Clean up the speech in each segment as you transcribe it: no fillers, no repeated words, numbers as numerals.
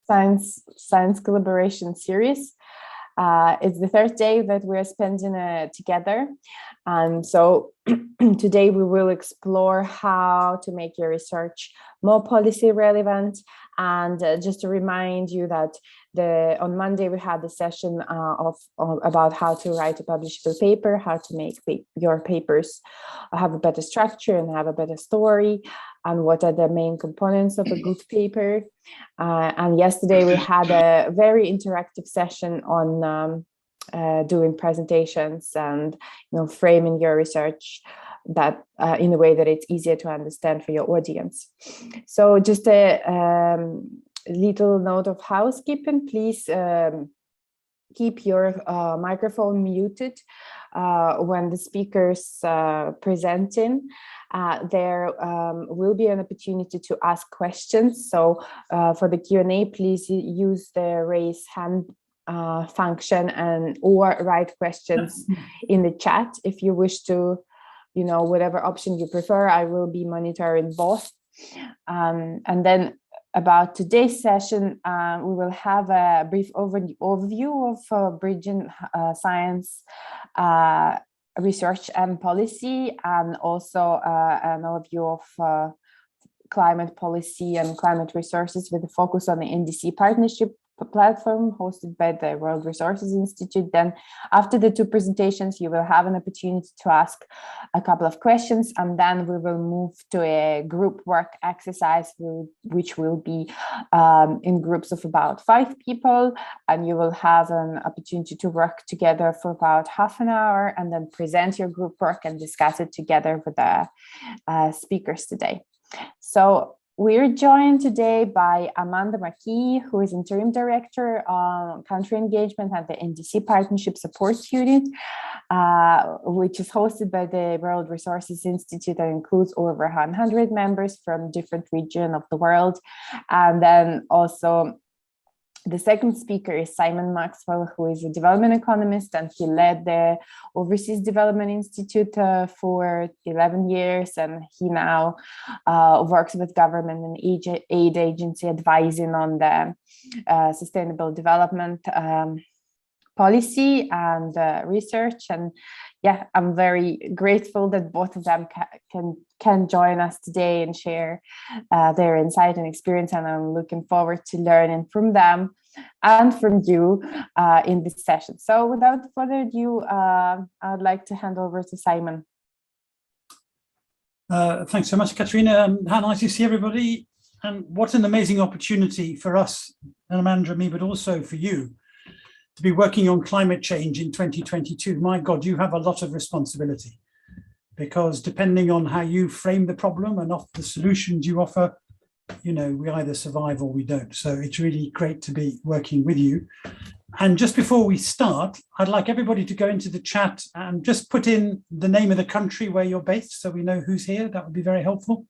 science collaboration series. It's the third day that we're spending together. And so today we will explore how to make your research more policy relevant. And just to remind you that on Monday we had the session about how to write a publishable paper, how to make your papers have a better structure and have a better story, and what are the main components of a good paper. And yesterday we had a very interactive session on doing presentations and framing your research that in a way that it's easier to understand for your audience. So just a little note of housekeeping: please keep your microphone muted when the speakers presenting. There will be an opportunity to ask questions. So for the Q&A, please use the raise hand function or write questions in the chat if you wish to, whatever option you prefer. I will be monitoring both. And then about today's session, we will have a brief overview of bridging science, research and policy, and also an overview of climate policy and climate resources with a focus on the NDC Partnership platform hosted by the World Resources Institute. Then after the two presentations, you will have an opportunity to ask a couple of questions, and then we will move to a group work exercise, which will be in groups of about 5 people, and you will have an opportunity to work together for about half an hour and then present your group work and discuss it together with the speakers today. So we're joined today by Amanda McKee, who is Interim Director on Country Engagement at the NDC Partnership Support Unit, which is hosted by the World Resources Institute and includes over 100 members from different regions of the world. And then also the second speaker is Simon Maxwell, who is a development economist, and he led the Overseas Development Institute for 11 years, and he now works with government and aid agency advising on the sustainable development policy and research. And yeah, I'm very grateful that both of them can join us today and share their insight and experience, and I'm looking forward to learning from them and from you in this session. So without further ado, I'd like to hand over to Simon. Thanks so much, Katrina. How nice to see everybody, and what an amazing opportunity for us, and Amanda and me, but also for you, to be working on climate change in 2022. My God, you have a lot of responsibility, because depending on how you frame the problem and the solutions you offer, we either survive or we don't. So it's really great to be working with you. And just before we start, I'd like everybody to go into the chat and just put in the name of the country where you're based, so we know who's here. That would be very helpful.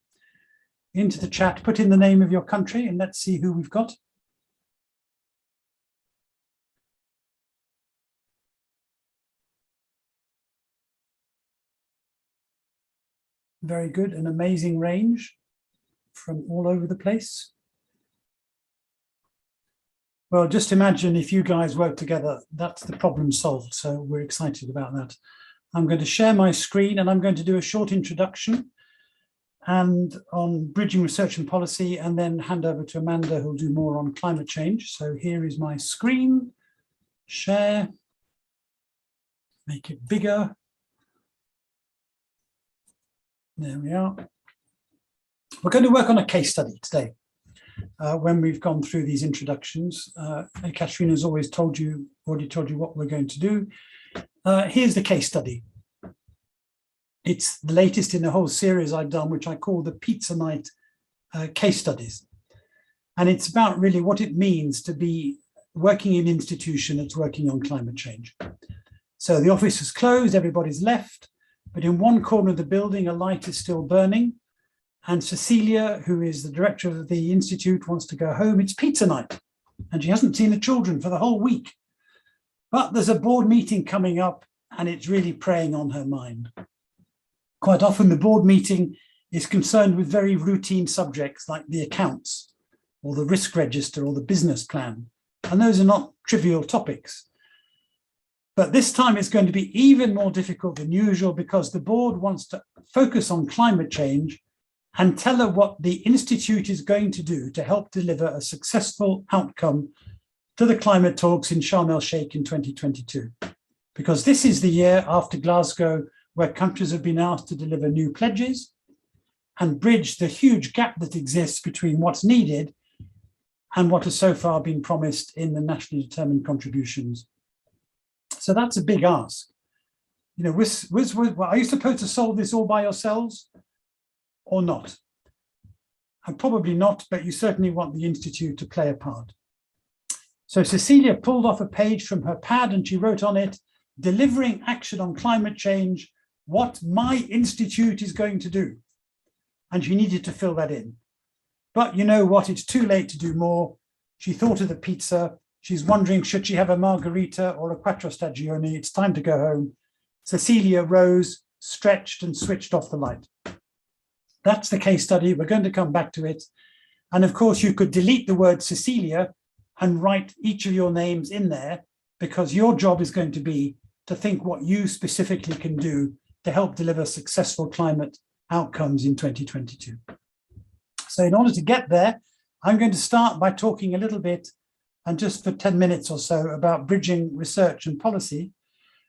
Into the chat, put in the name of your country, and let's see who we've got. Very good, an amazing range from all over the place. Well, just imagine if you guys work together, that's the problem solved. So we're excited about that. I'm going to share my screen, and I'm going to do a short introduction and on bridging research and policy, and then hand over to Amanda, who'll do more on climate change. So here is my screen, share, make it bigger. There we are. We're going to work on a case study today. When we've gone through these introductions, Katrina's already told you what we're going to do. Here's the case study. It's the latest in the whole series I've done, which I call the Pizza Night case studies. And it's about really what it means to be working in an institution that's working on climate change. So the office is closed, everybody's left, but in one corner of the building, a light is still burning. And Cecilia, who is the director of the institute, wants to go home. It's pizza night, and she hasn't seen the children for the whole week. But there's a board meeting coming up, and it's really preying on her mind. Quite often, the board meeting is concerned with very routine subjects like the accounts. or the risk register or the business plan. And those are not trivial topics. But this time it's going to be even more difficult than usual because the board wants to focus on climate change and tell her what the Institute is going to do to help deliver a successful outcome to the climate talks in Sharm el-Sheikh in 2022. Because this is the year after Glasgow where countries have been asked to deliver new pledges and bridge the huge gap that exists between what's needed and what has so far been promised in the nationally determined contributions. So that's a big ask. You know, are you supposed to solve this all by yourselves or not? And probably not, but you certainly want the Institute to play a part. So Cecilia pulled off a page from her pad and she wrote on it, delivering action on climate change, what my Institute is going to do. And she needed to fill that in. But you know what, it's too late to do more. She thought of the pizza. She's wondering, should she have a margarita or a quattro stagione? It's time to go home. Cecilia rose, stretched and switched off the light. That's the case study. We're going to come back to it. And of course, you could delete the word Cecilia and write each of your names in there because your job is going to be to think what you specifically can do to help deliver successful climate outcomes in 2022. So in order to get there, I'm going to start by talking a little bit and just for 10 minutes or so about bridging research and policy.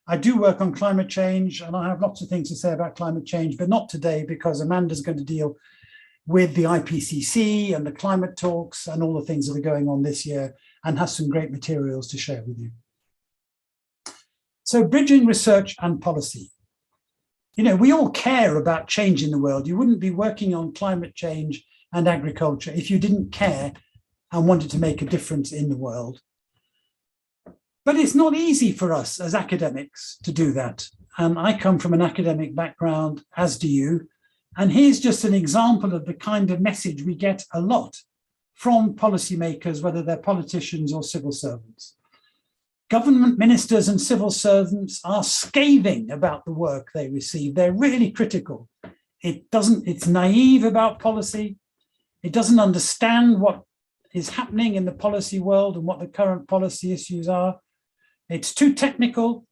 I do work on climate change and I have lots of things to say about climate change, but not today because Amanda's going to deal with the IPCC and the climate talks and all the things that are going on this year and has some great materials to share with you. So bridging research and policy. You know, we all care about change in the world. You wouldn't be working on climate change and agriculture if you didn't care and wanted to make a difference in the world. But it's not easy for us as academics to do that. And I come from an academic background, as do you. And here's just an example of the kind of message we get a lot from policymakers, whether they're politicians or civil servants. Government ministers and civil servants are scathing about the work they receive. They're really critical. It's naive about policy. It doesn't understand what is happening in the policy world and what the current policy issues are. It's too technical,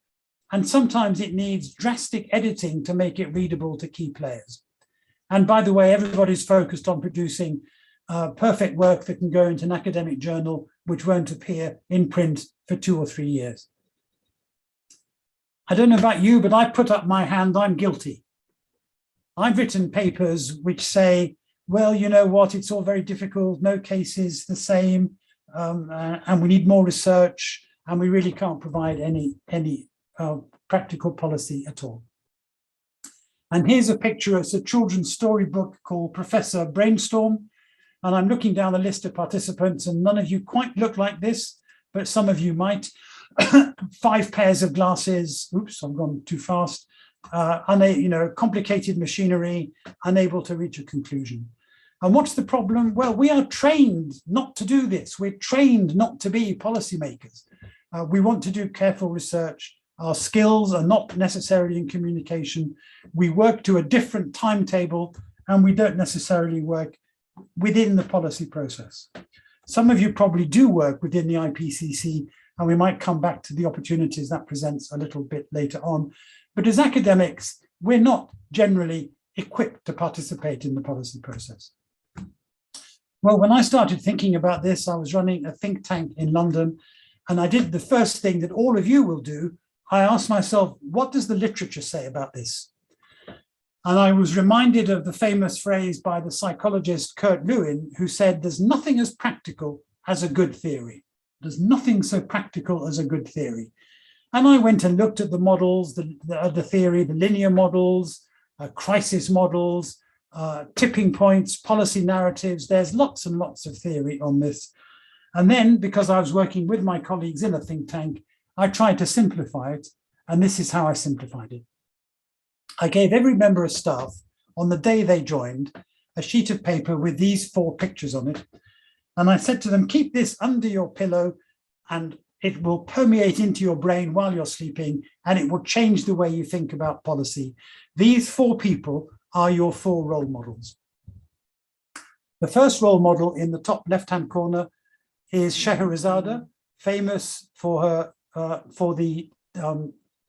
and sometimes it needs drastic editing to make it readable to key players. And by the way, everybody's focused on producing perfect work that can go into an academic journal, which won't appear in print for 2 or 3 years. I don't know about you, but I put up my hand, I'm guilty. I've written papers which say, well, you know what, it's all very difficult, no case is the same, and we need more research, and we really can't provide any practical policy at all. And here's a picture, it's a children's storybook called Professor Brainstorm, and I'm looking down the list of participants, and none of you quite look like this, but some of you might. 5 pairs of glasses, oops, I've gone too fast, complicated machinery, unable to reach a conclusion. And what's the problem? Well, we are trained not to do this. We're trained not to be policymakers. We want to do careful research. Our skills are not necessarily in communication. We work to a different timetable, and we don't necessarily work within the policy process. Some of you probably do work within the IPCC, and we might come back to the opportunities that presents a little bit later on. But as academics, we're not generally equipped to participate in the policy process. Well, when I started thinking about this, I was running a think tank in London, and I did the first thing that all of you will do. I asked myself, what does the literature say about this? And I was reminded of the famous phrase by the psychologist Kurt Lewin, who said, there's nothing as practical as a good theory. There's nothing so practical as a good theory. And I went and looked at the models, the theory, the linear models, crisis models, tipping points, policy narratives. There's lots and lots of theory on this. And then, because I was working with my colleagues in a think tank, I tried to simplify it. And this is how I simplified it. I gave every member of staff, on the day they joined, a sheet of paper with these 4 pictures on it. And I said to them, keep this under your pillow and it will permeate into your brain while you're sleeping, and it will change the way you think about policy. These 4 people are your 4 role models. The first role model in the top left-hand corner is Scheherazade, famous for her for the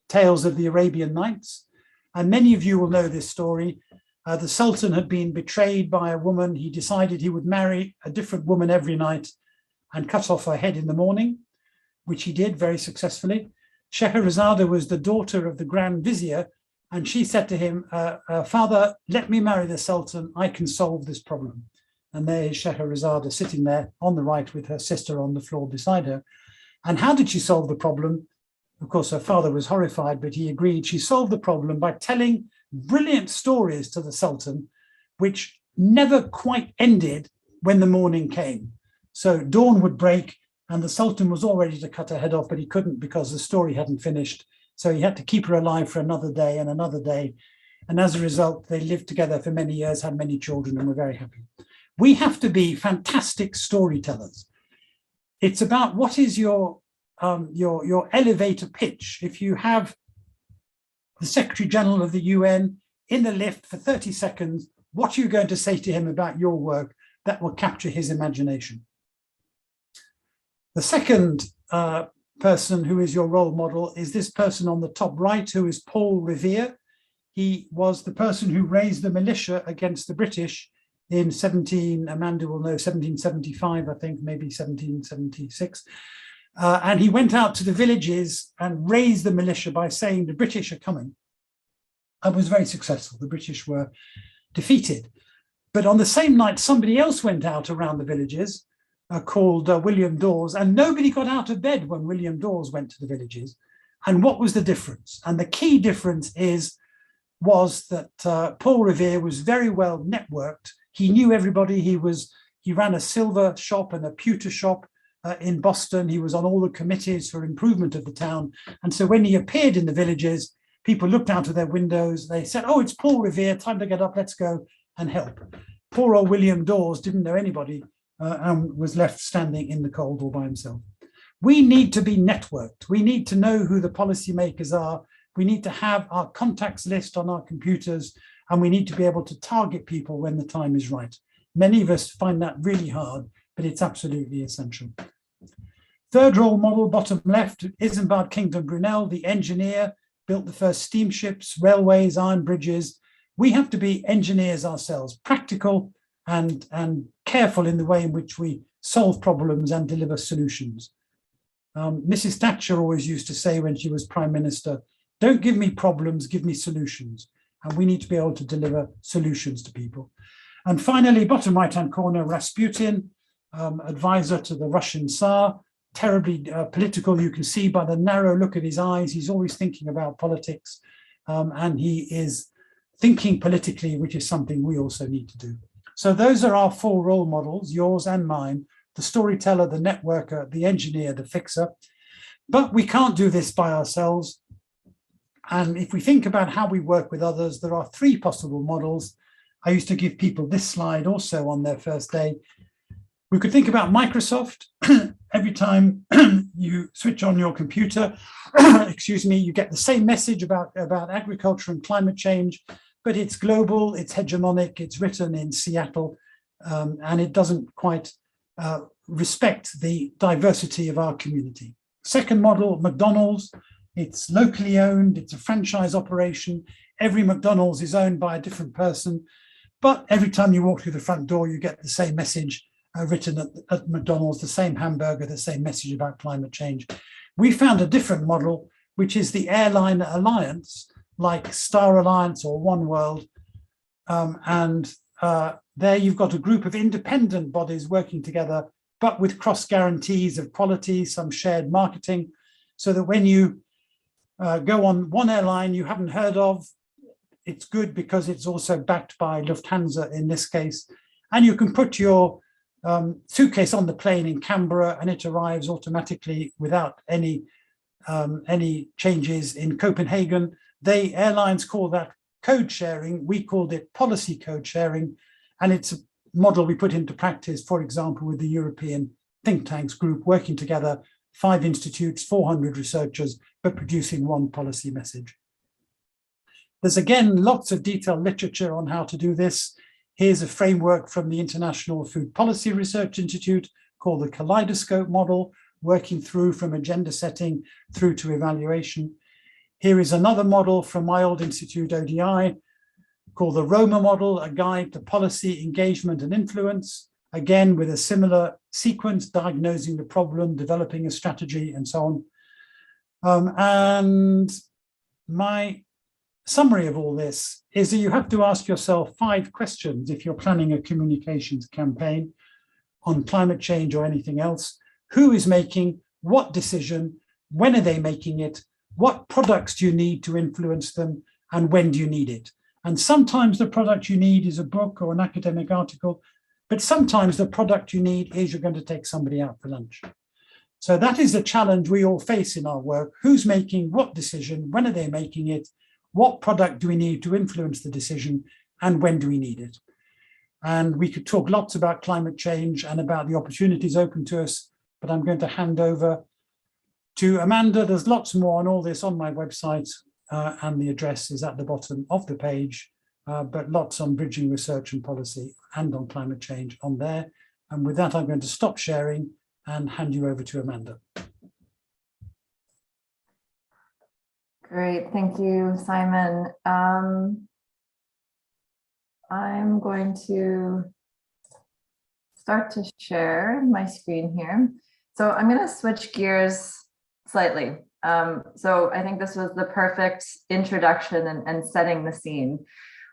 tales of the Arabian Nights. And many of you will know this story. The Sultan had been betrayed by a woman. He decided he would marry a different woman every night and cut off her head in the morning, which he did very successfully. Scheherazade was the daughter of the Grand Vizier, and she said to him, "Father, let me marry the Sultan. I can solve this problem." And there is Scheherazade sitting there on the right with her sister on the floor beside her. And how did she solve the problem? Of course, her father was horrified, but he agreed. She solved the problem by telling brilliant stories to the Sultan, which never quite ended when the morning came. So dawn would break and the Sultan was all ready to cut her head off, but he couldn't because the story hadn't finished. So he had to keep her alive for another day and another day. And as a result, they lived together for many years, had many children, and were very happy. We have to be fantastic storytellers. It's about what is your elevator pitch. If you have the Secretary General of the UN in the lift for 30 seconds, what are you going to say to him about your work that will capture his imagination? The second person who is your role model is this person on the top right, who is Paul Revere. He was the person who raised the militia against the British in Amanda will know, 1775, I think, maybe 1776. And he went out to the villages and raised the militia by saying the British are coming, and was very successful. The British were defeated. But on the same night, somebody else went out around the villages called William Dawes, and nobody got out of bed when William Dawes went to the villages. And what was the difference? And the key difference was that Paul Revere was very well networked. He knew everybody. He ran a silver shop and a pewter shop in Boston. He was on all the committees for improvement of the town. And so when he appeared in the villages, people looked out of their windows. They said, "Oh, it's Paul Revere, time to get up, let's go and help." Poor old William Dawes didn't know anybody and was left standing in the cold all by himself. We need to be networked. We need to know who the policymakers are. We need to have our contacts list on our computers, and we need to be able to target people when the time is right. Many of us find that really hard, but it's absolutely essential. Third role model, bottom left, Isambard Kingdom Brunel, the engineer, built the first steamships, railways, iron bridges. We have to be engineers ourselves, practical and careful in the way in which we solve problems and deliver solutions. Mrs. Thatcher always used to say when she was Prime Minister, "Don't give me problems, give me solutions." And we need to be able to deliver solutions to people. And finally, bottom right-hand corner, Rasputin, advisor to the Russian Tsar, terribly political. You can see by the narrow look of his eyes, he's always thinking about politics. And he is thinking politically, which is something we also need to do. So those are our 4 role models, yours and mine: the storyteller, the networker, the engineer, the fixer. But we can't do this by ourselves. And if we think about how we work with others, there are 3 possible models. I used to give people this slide also on their first day. We could think about Microsoft. Every time you switch on your computer, excuse me, you get the same message about agriculture and climate change, but it's global, it's hegemonic, it's written in Seattle, and it doesn't quite respect the diversity of our community. Second model, McDonald's. It's locally owned, it's a franchise operation. Every McDonald's is owned by a different person, but every time you walk through the front door, you get the same message written at McDonald's, the same hamburger, the same message about climate change. We found a different model, which is the airline alliance, like Star Alliance or One World. There you've got a group of independent bodies working together, but with cross guarantees of quality, some shared marketing, so that when you go on one airline you haven't heard of, it's good because it's also backed by Lufthansa in this case, and you can put your suitcase on the plane in Canberra and it arrives automatically without any changes in Copenhagen. They airlines call that code sharing. We called it policy code sharing, and it's a model we put into practice, for example, with the European think tanks group working together, 5 institutes, 400 researchers, but producing one policy message. There's again lots of detailed literature on how to do this. Here's a framework from the International Food Policy Research Institute called the Kaleidoscope Model, working through from agenda setting through to evaluation. Here is another model from my old institute, ODI, called the Roma Model, a guide to policy, engagement and influence, again with a similar sequence, diagnosing the problem, developing a strategy and so on. And my summary of all this is that you have to ask yourself 5 questions if you're planning a communications campaign on climate change or anything else. Who is making what decision? When are they making it? What products do you need to influence them? And when do you need it? And sometimes the product you need is a book or an academic article, but sometimes the product you need is you're going to take somebody out for lunch. So that is the challenge we all face in our work. Who's making what decision? When are they making it? What product do we need to influence the decision? And when do we need it? And we could talk lots about climate change and about the opportunities open to us, but I'm going to hand over to Amanda. There's lots more on all this on my website, and the address is at the bottom of the page, but lots on bridging research and policy and on climate change on there. And with that, I'm going to stop sharing and hand you over to Amanda. Great, thank you, Simon. I'm going to start to share my screen here. So I'm going to switch gears slightly. So I think this was the perfect introduction and setting the scene.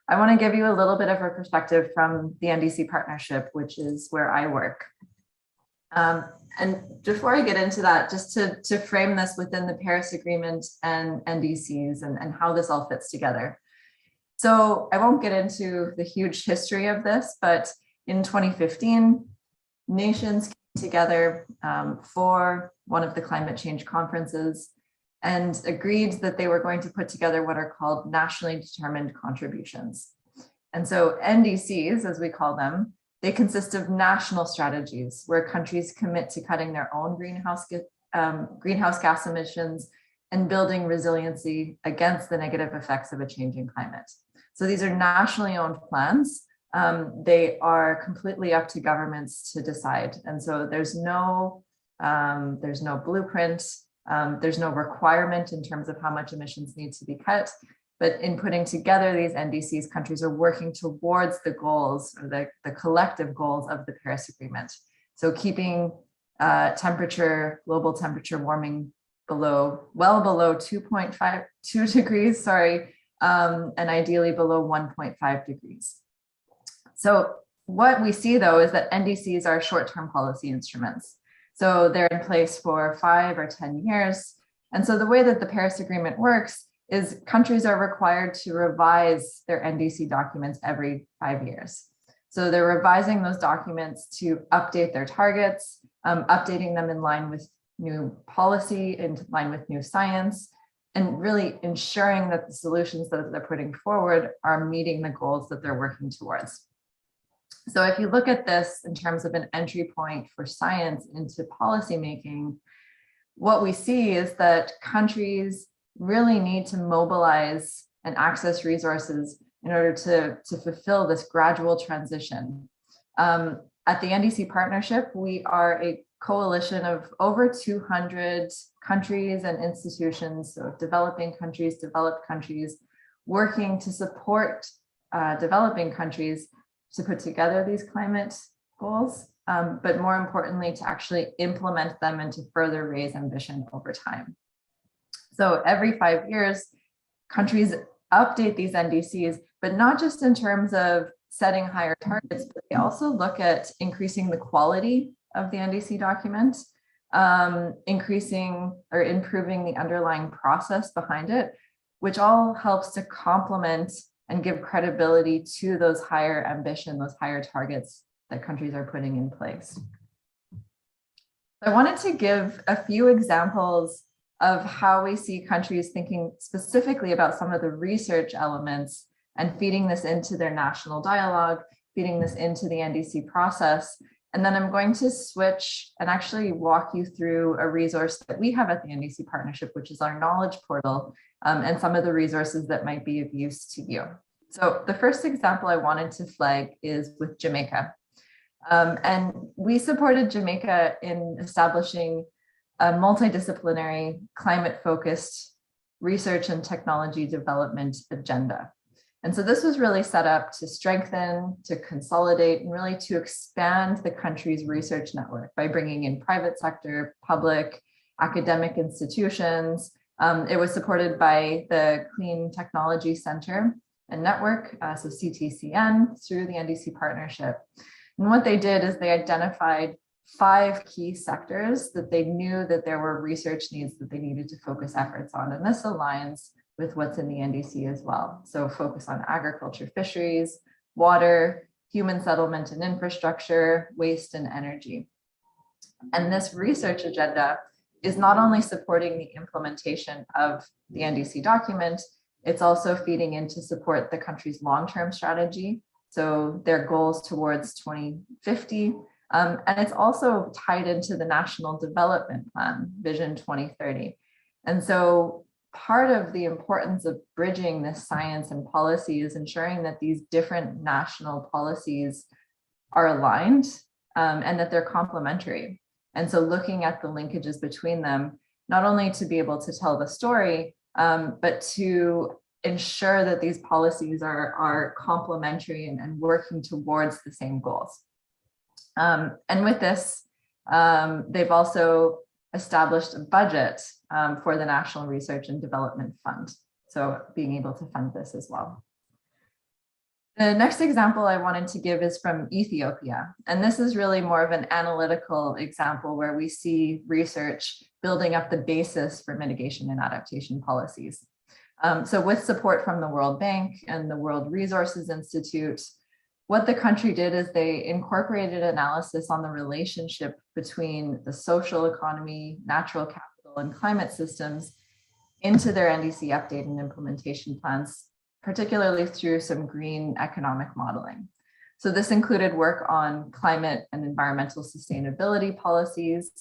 I want to give you a little bit of a perspective from the NDC Partnership, which is where I work. And before I get into that, just to frame this within the Paris Agreement and NDCs and how this all fits together. So I won't get into the huge history of this, but in 2015, nations came together for one of the climate change conferences and agreed that they were going to put together what are called nationally determined contributions. And so NDCs, as we call them, they consist of national strategies where countries commit to cutting their own greenhouse gas emissions and building resiliency against the negative effects of a changing climate. So these are nationally owned plans. They are completely up to governments to decide. And so there's no blueprint, there's no requirement in terms of how much emissions need to be cut. But in putting together these NDCs, countries are working towards the goals or the collective goals of the Paris Agreement. So keeping global temperature warming well below 2.52 degrees, and ideally below 1.5 degrees. So what we see though is that NDCs are short-term policy instruments. So they're in place for 5 or 10 years. And so the way that the Paris Agreement works is countries are required to revise their NDC documents every 5 years. So they're revising those documents to update their targets, updating them in line with new policy, in line with new science, and really ensuring that the solutions that they're putting forward are meeting the goals that they're working towards. So if you look at this in terms of an entry point for science into policymaking, what we see is that countries really need to mobilize and access resources in order to fulfill this gradual transition. At the NDC Partnership, we are a coalition of over 200 countries and institutions, so developing countries, developed countries, working to support developing countries to put together these climate goals, but more importantly, to actually implement them and to further raise ambition over time. So every 5 years, countries update these NDCs, but not just in terms of setting higher targets, but they also look at increasing the quality of the NDC document, increasing or improving the underlying process behind it, which all helps to complement and give credibility to those higher ambition, those higher targets that countries are putting in place. I wanted to give a few examples of how we see countries thinking specifically about some of the research elements and feeding this into their national dialogue, feeding this into the NDC process. And then I'm going to switch and actually walk you through a resource that we have at the NDC Partnership, which is our knowledge portal, and some of the resources that might be of use to you. So the first example I wanted to flag is with Jamaica. And we supported Jamaica in establishing a multidisciplinary, climate-focused research and technology development agenda. And so this was really set up to strengthen, to consolidate, and really to expand the country's research network by bringing in private sector, public, academic institutions. It was supported by the Clean Technology Center and Network, so CTCN, through the NDC Partnership. And what they did is they identified 5 key sectors that they knew that there were research needs that they needed to focus efforts on. And this aligns with what's in the NDC as well. So focus on agriculture, fisheries, water, human settlement and infrastructure, waste and energy. And this research agenda is not only supporting the implementation of the NDC document, it's also feeding in to support the country's long-term strategy. So their goals towards 2050. And it's also tied into the National Development Plan, Vision 2030. And so part of the importance of bridging this science and policy is ensuring that these different national policies are aligned and that they're complementary. And so looking at the linkages between them, not only to be able to tell the story, but to ensure that these policies are complementary and working towards the same goals. And with this, they've also established a budget for the National Research and Development Fund. So being able to fund this as well. The next example I wanted to give is from Ethiopia. And this is really more of an analytical example where we see research building up the basis for mitigation and adaptation policies. So with support from the World Bank and the World Resources Institute, what the country did is they incorporated analysis on the relationship between the social economy, natural capital, and climate systems into their NDC update and implementation plans, particularly through some green economic modeling. So this included work on climate and environmental sustainability policies,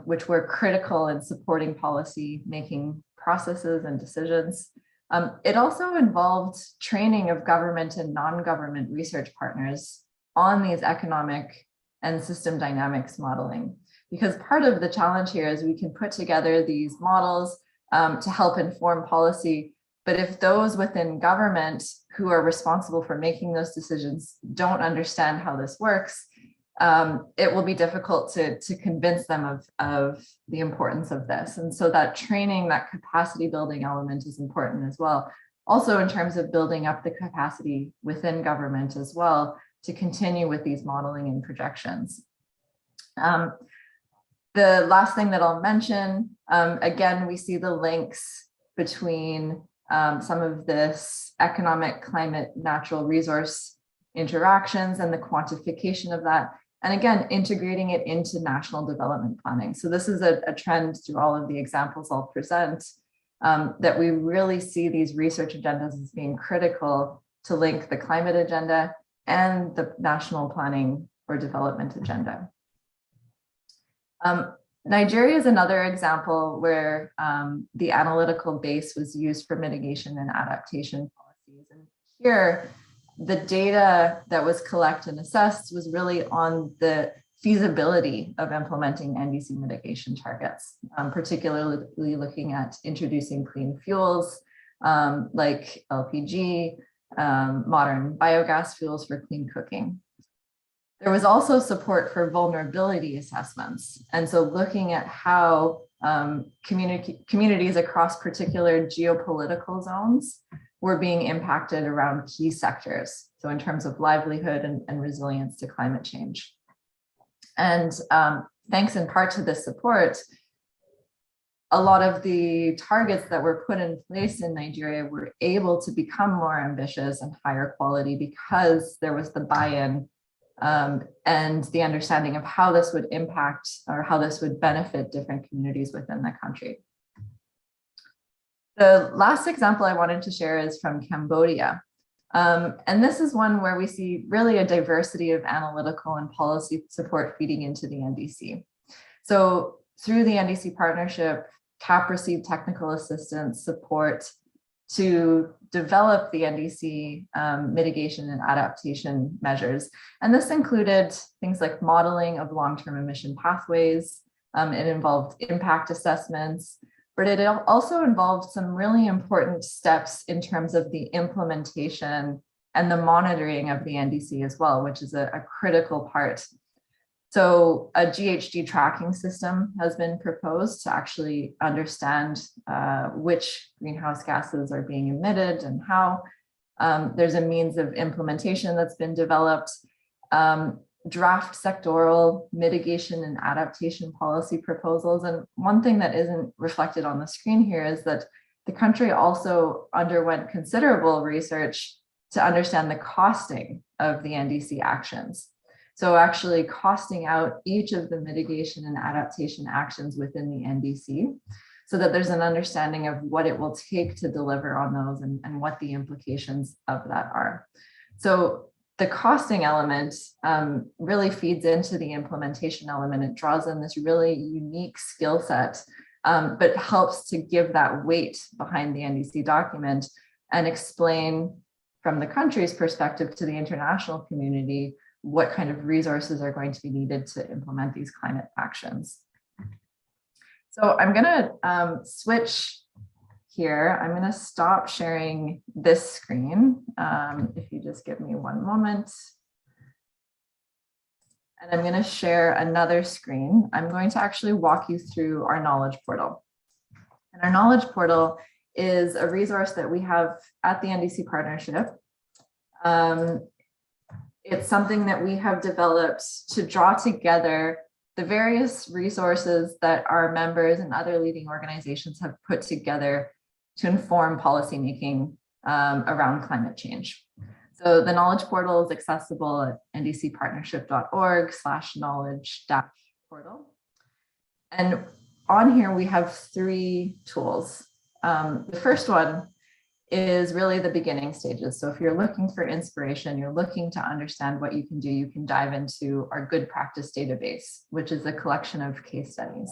which were critical in supporting policy making processes and decisions. It also involved training of government and non-government research partners on these economic and system dynamics modeling, because part of the challenge here is we can put together these models to help inform policy, but if those within government who are responsible for making those decisions don't understand how this works, it will be difficult to convince them of the importance of this. And so that training, that capacity building element is important as well. Also in terms of building up the capacity within government as well to continue with these modeling and projections. The last thing that I'll mention, again, we see the links between some of this economic, climate, natural resource interactions and the quantification of that. And again, integrating it into national development planning. So this is a trend through all of the examples I'll present, that we really see these research agendas as being critical to link the climate agenda and the national planning or development agenda. Nigeria is another example where the analytical base was used for mitigation and adaptation policies. And here, the data that was collected and assessed was really on the feasibility of implementing NDC mitigation targets, particularly looking at introducing clean fuels like LPG, modern biogas fuels for clean cooking. There was also support for vulnerability assessments. And so looking at how communities across particular geopolitical zones were being impacted around key sectors. So in terms of livelihood and resilience to climate change. And thanks in part to this support, a lot of the targets that were put in place in Nigeria were able to become more ambitious and higher quality because there was the buy-in and the understanding of how this would impact or how this would benefit different communities within the country. The last example I wanted to share is from Cambodia. And this is one where we see really a diversity of analytical and policy support feeding into the NDC. So through the NDC partnership, CAP received technical assistance support to develop the NDC mitigation and adaptation measures. And this included things like modeling of long-term emission pathways. It involved impact assessments, but it also involved some really important steps in terms of the implementation and the monitoring of the NDC as well, which is a critical part. So a GHG tracking system has been proposed to actually understand which greenhouse gases are being emitted and how. There's a means of implementation that's been developed. Draft sectoral mitigation and adaptation policy proposals. And one thing that isn't reflected on the screen here is that the country also underwent considerable research to understand the costing of the NDC actions. So actually costing out each of the mitigation and adaptation actions within the NDC so that there's an understanding of what it will take to deliver on those and what the implications of that are. So the costing element really feeds into the implementation element. It draws in this really unique skill set, but helps to give that weight behind the NDC document and explain from the country's perspective to the international community what kind of resources are going to be needed to implement these climate actions. So I'm going to switch here. I'm going to stop sharing this screen. If you just give me one moment. And I'm going to share another screen. I'm going to actually walk you through our knowledge portal. And our knowledge portal is a resource that we have at the NDC Partnership. It's something that we have developed to draw together the various resources that our members and other leading organizations have put together to inform policymaking around climate change. So the knowledge portal is accessible at ndcpartnership.org/knowledge-portal. And on here, we have 3 tools. The first one is really the beginning stages. So if you're looking for inspiration, you're looking to understand what you can do, you can dive into our good practice database, which is a collection of case studies.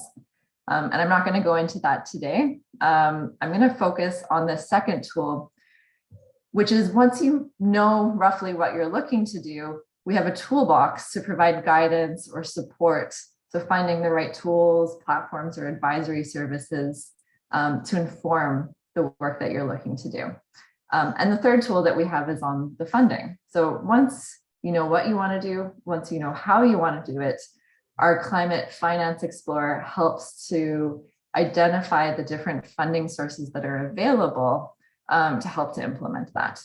And I'm not going to go into that today. I'm going to focus on the second tool, which is once you know roughly what you're looking to do, we have a toolbox to provide guidance or support. So finding the right tools, platforms, or advisory services to inform the work that you're looking to do. And the third tool that we have is on the funding. So once you know what you want to do, once you know how you want to do it, our Climate Finance Explorer helps to identify the different funding sources that are available to help to implement that.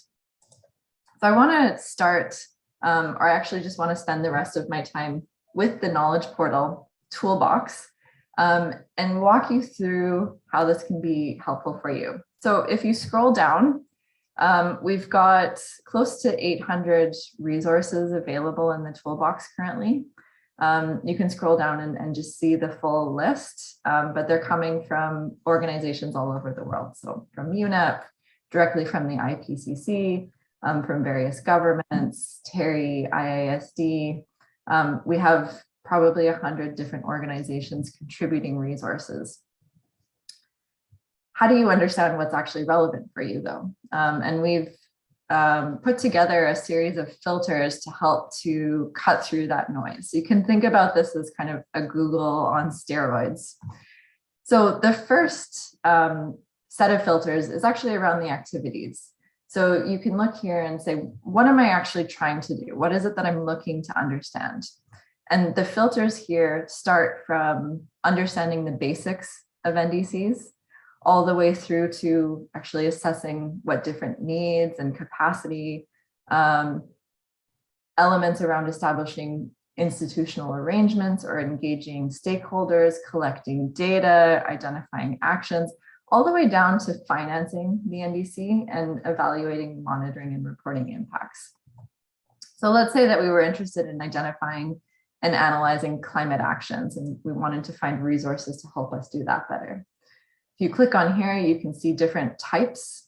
So I want to start, or I actually just want to spend the rest of my time with the knowledge portal Toolbox and walk you through how this can be helpful for you. So if you scroll down, we've got close to 800 resources available in the Toolbox currently. You can scroll down and just see the full list, but they're coming from organizations all over the world. So from UNEP, directly from the IPCC, from various governments, TERI, IISD. We have probably 100 different organizations contributing resources. How do you understand what's actually relevant for you, though? And we've put together a series of filters to help to cut through that noise. So you can think about this as kind of a Google on steroids. So the first set of filters is actually around the activities. So you can look here and say, what am I actually trying to do? What is it that I'm looking to understand? And the filters here start from understanding the basics of NDCs all the way through to actually assessing what different needs and capacity elements around establishing institutional arrangements or engaging stakeholders, collecting data, identifying actions, all the way down to financing the NDC and evaluating, monitoring, and reporting impacts. So let's say that we were interested in identifying and analyzing climate actions, and we wanted to find resources to help us do that better. If you click on here, you can see different types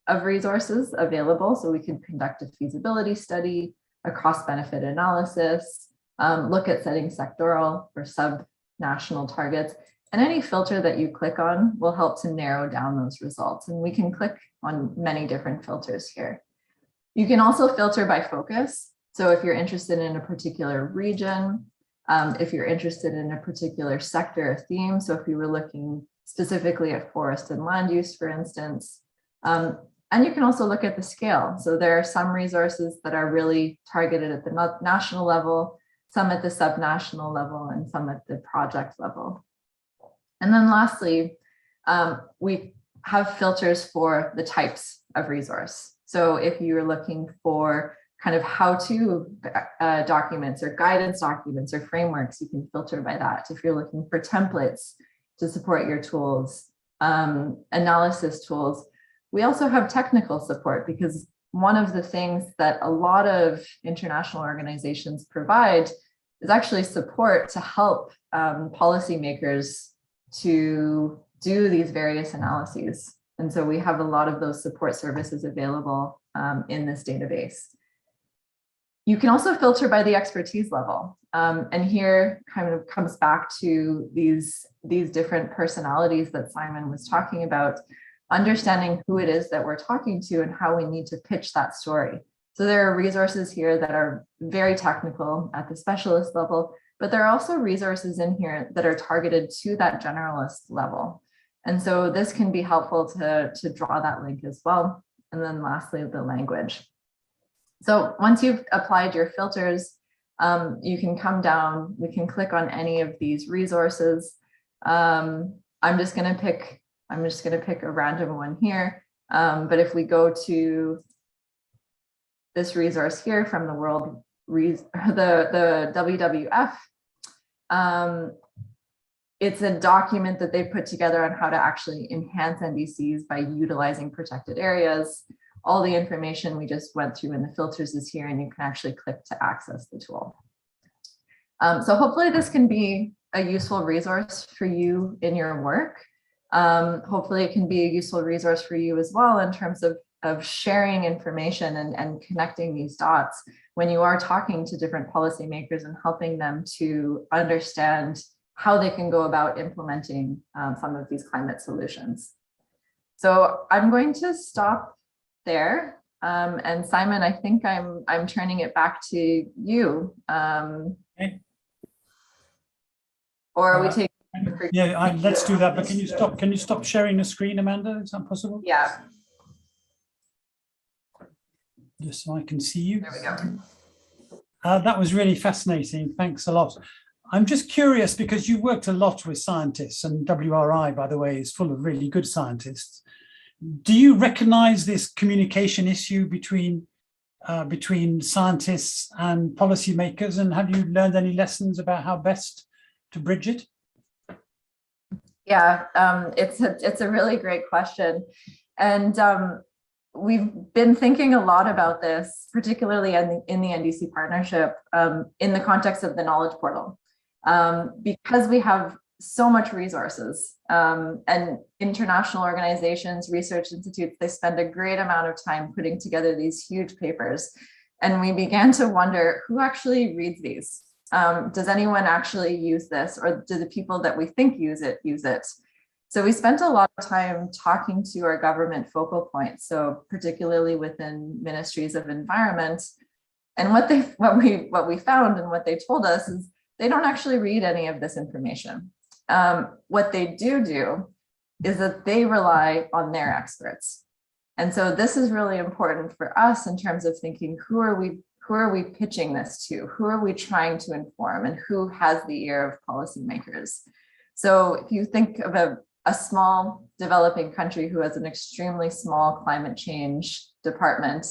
of resources available. So we can conduct a feasibility study, a cost-benefit analysis, look at setting sectoral or sub-national targets, And any filter that you click on will help to narrow down those results. And we can click on many different filters here. You can also filter by focus. So if you're interested in a particular region, if you're interested in a particular sector or theme, so if you were looking specifically at forest and land use, for instance, and you can also look at the scale. So there are some resources that are really targeted at the national level, some at the subnational level, and some at the project level. And then lastly, we have filters for the types of resource. So if you're looking for kind of how-to documents or guidance documents or frameworks, you can filter by that. If you're looking for templates to support your tools, analysis tools, we also have technical support, because one of the things that a lot of international organizations provide is actually support to help policymakers to do these various analyses. And so we have a lot of those support services available in this database. You can also filter by the expertise level. And here kind of comes back to these different personalities that Simon was talking about, understanding who it is that we're talking to and how we need to pitch that story. So there are resources here that are very technical at the specialist level, but there are also resources in here that are targeted to that generalist level. And so this can be helpful to draw that link as well. And then lastly, the language. So once you've applied your filters, you can come down, we can click on any of these resources. I'm just going to pick a random one here. But if we go to this resource here from the the WWF, it's a document that they put together on how to actually enhance NDCs by utilizing protected areas. All the information we just went through in the filters is here, and you can actually click to access the tool. So hopefully this can be a useful resource for you in your work. Hopefully it can be a useful resource for you as well in terms of sharing information and connecting these dots when you are talking to different policymakers and helping them to understand how they can go about implementing some of these climate solutions. So I'm going to stop there. And Simon, I think I'm turning it back to you. Okay. Or are we taking? Yeah, let's do that. But can you stop sharing the screen, Amanda? Is that possible? Yeah. Just so I can see you. There we go. That was really fascinating. Thanks a lot. I'm just curious, because you worked a lot with scientists, and WRI, by the way, is full of really good scientists. Do you recognize this communication issue between scientists and policymakers, and have you learned any lessons about how best to bridge it? Yeah, it's a really great question. And we've been thinking a lot about this, particularly in the NDC partnership, in the context of the knowledge portal, because we have so much resources, and international organizations, research institutes, they spend a great amount of time putting together these huge papers. And we began to wonder, who actually reads these? Does anyone actually use this, or do the people that we think use it? So we spent a lot of time talking to our government focal points, so particularly within ministries of environment. And what we found and what they told us is they don't actually read any of this information. What they do is that they rely on their experts. And so this is really important for us in terms of thinking, who are we pitching this to? Who are we trying to inform, and who has the ear of policymakers? So if you think of a small developing country who has an extremely small climate change department,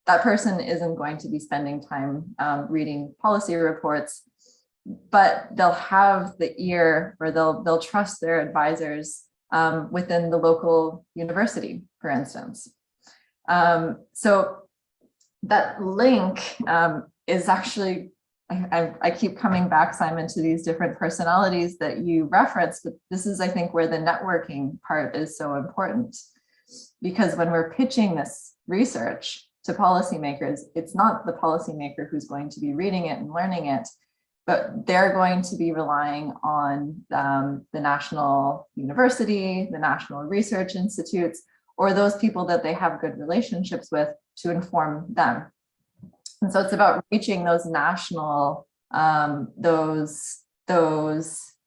that person isn't going to be spending time reading policy reports, but they'll have the ear, or they'll trust their advisors within the local university, for instance. So that link is actually, I keep coming back, Simon, to these different personalities that you referenced, but this is, I think, where the networking part is so important. Because when we're pitching this research to policymakers, it's not the policymaker who's going to be reading it and learning it. but they're going to be relying on the national university, the national research institutes, or those people that they have good relationships with to inform them. And so it's about reaching those national, those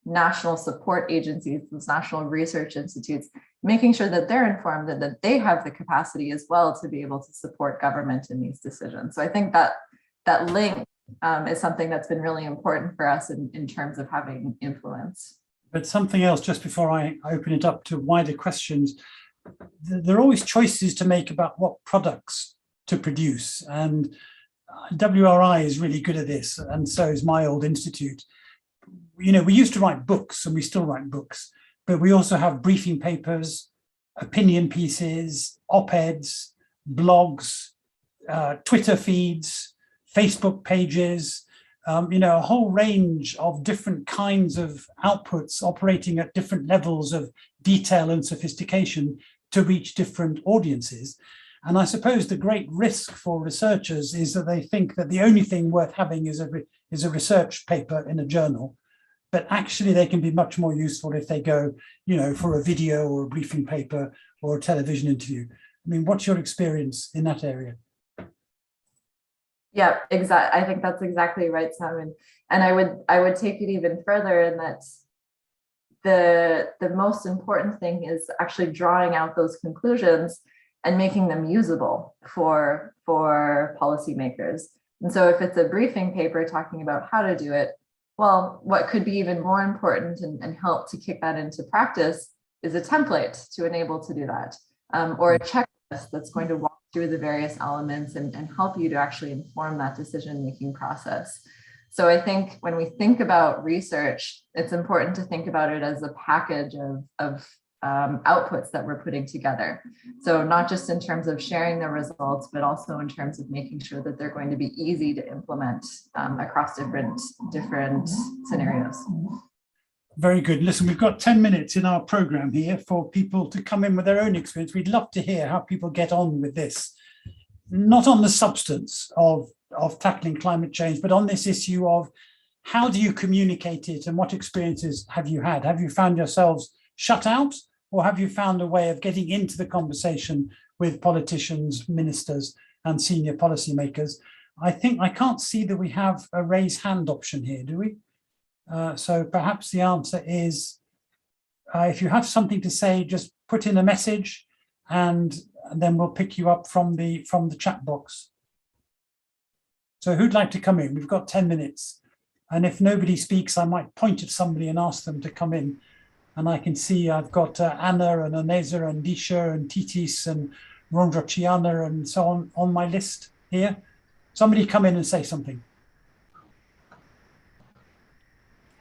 national support agencies, those national research institutes, making sure that they're informed and that they have the capacity as well to be able to support government in these decisions. So I think that that link is something that's been really important for us in terms of having influence. But something else, just before I open it up to wider questions, there are always choices to make about what products to produce. And WRI is really good at this, and so is my old institute. You know, we used to write books, and we still write books, but we also have briefing papers, opinion pieces, op-eds, blogs, Twitter feeds, Facebook pages, you know, a whole range of different kinds of outputs operating at different levels of detail and sophistication to reach different audiences. And I suppose the great risk for researchers is that they think that the only thing worth having is a research paper in a journal, but actually they can be much more useful if they go, you know, for a video or a briefing paper or a television interview. I mean, what's your experience in that area? Yeah, exactly. I think that's exactly right, Simon. And I would take it even further in that the most important thing is actually drawing out those conclusions and making them usable for policymakers. And so if it's a briefing paper talking about how to do it, well, what could be even more important and help to kick that into practice is a template to enable to do that, or a checklist that's going to walk through the various elements and help you to actually inform that decision-making process. So I think when we think about research, it's important to think about it as a package of outputs that we're putting together. So not just in terms of sharing the results, but also in terms of making sure that they're going to be easy to implement across different scenarios. Very good. Listen, we've got 10 minutes in our program here for people to come in with their own experience. We'd love to hear how people get on with this, not on the substance of tackling climate change, but on this issue of how do you communicate it and what experiences have you had? Have you found yourselves shut out, or have you found a way of getting into the conversation with politicians, ministers, and senior policymakers? I think I can't see that we have a raise hand option here, do we? So perhaps the answer is, if you have something to say, just put in a message, and then we'll pick you up from the chat box. So who'd like to come in? We've got 10 minutes. And if nobody speaks, I might point at somebody and ask them to come in. And I can see I've got Anna and Oneza and Disha and Titis and Rondrachiana and so on my list here. Somebody come in and say something.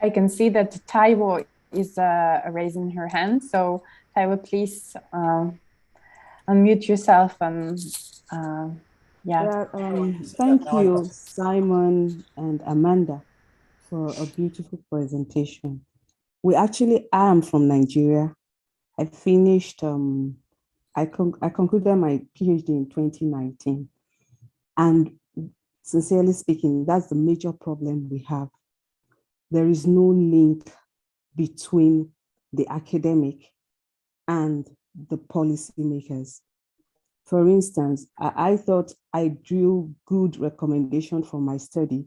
I can see that Taiwo is raising her hand. So Taiwo, please unmute yourself and thank you, Simon and Amanda, for a beautiful presentation. I am from Nigeria. I finished, I concluded my PhD in 2019. And sincerely speaking, that's the major problem we have. There is no link between the academic and the policymakers. For instance, I thought I drew good recommendation for my study,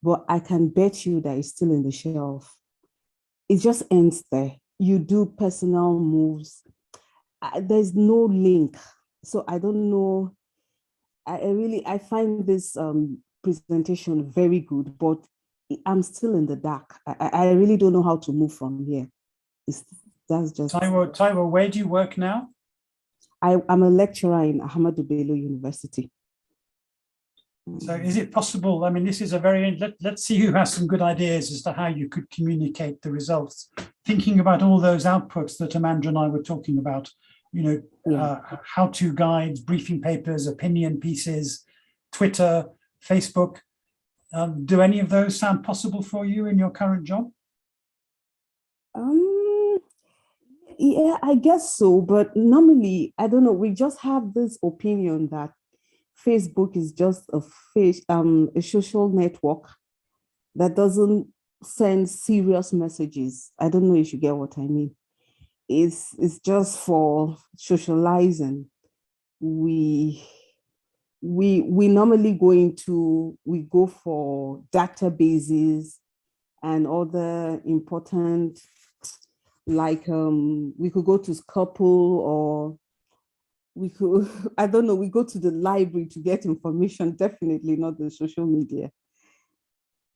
but I can bet you that it's still in the shelf. It just ends there. You do personal moves. There's no link. So I don't know. I find this presentation very good, but I'm still in the dark. I really don't know how to move from here. That's just. Taiwo, where do you work now? I'm a lecturer in Ahmadu Bello University. So is it possible, I mean, this is a very, let's see who has some good ideas as to how you could communicate the results. Thinking about all those outputs that Amanda and I were talking about, you know, how-to guides, briefing papers, opinion pieces, Twitter, Facebook. Do any of those sound possible for you in your current job? Yeah, I guess so. But normally, I don't know, we just have this opinion that Facebook is just a social network that doesn't send serious messages. I don't know if you get what I mean. It's just for socializing. We normally we go for databases and other important, like we could go to Scopul, or we could, I don't know, we go to the library to get information, definitely not the social media.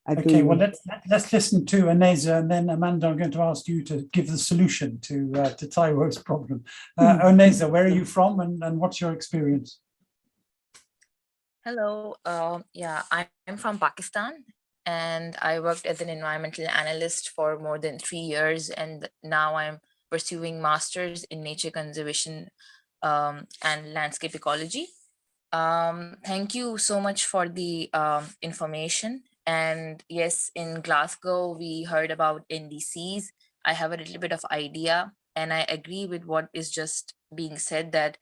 Okay, well, let's listen to Oneza, and then Amanda, I'm going to ask you to give the solution to Taiwo's problem. Oneza, where are you from, and what's your experience? Hello, yeah, I'm from Pakistan, and I worked as an environmental analyst for more than 3 years, and now I'm pursuing masters in nature conservation and landscape ecology. Thank you so much for the information. And yes, in Glasgow, we heard about NDCs. I have a little bit of idea, and I agree with what is just being said, that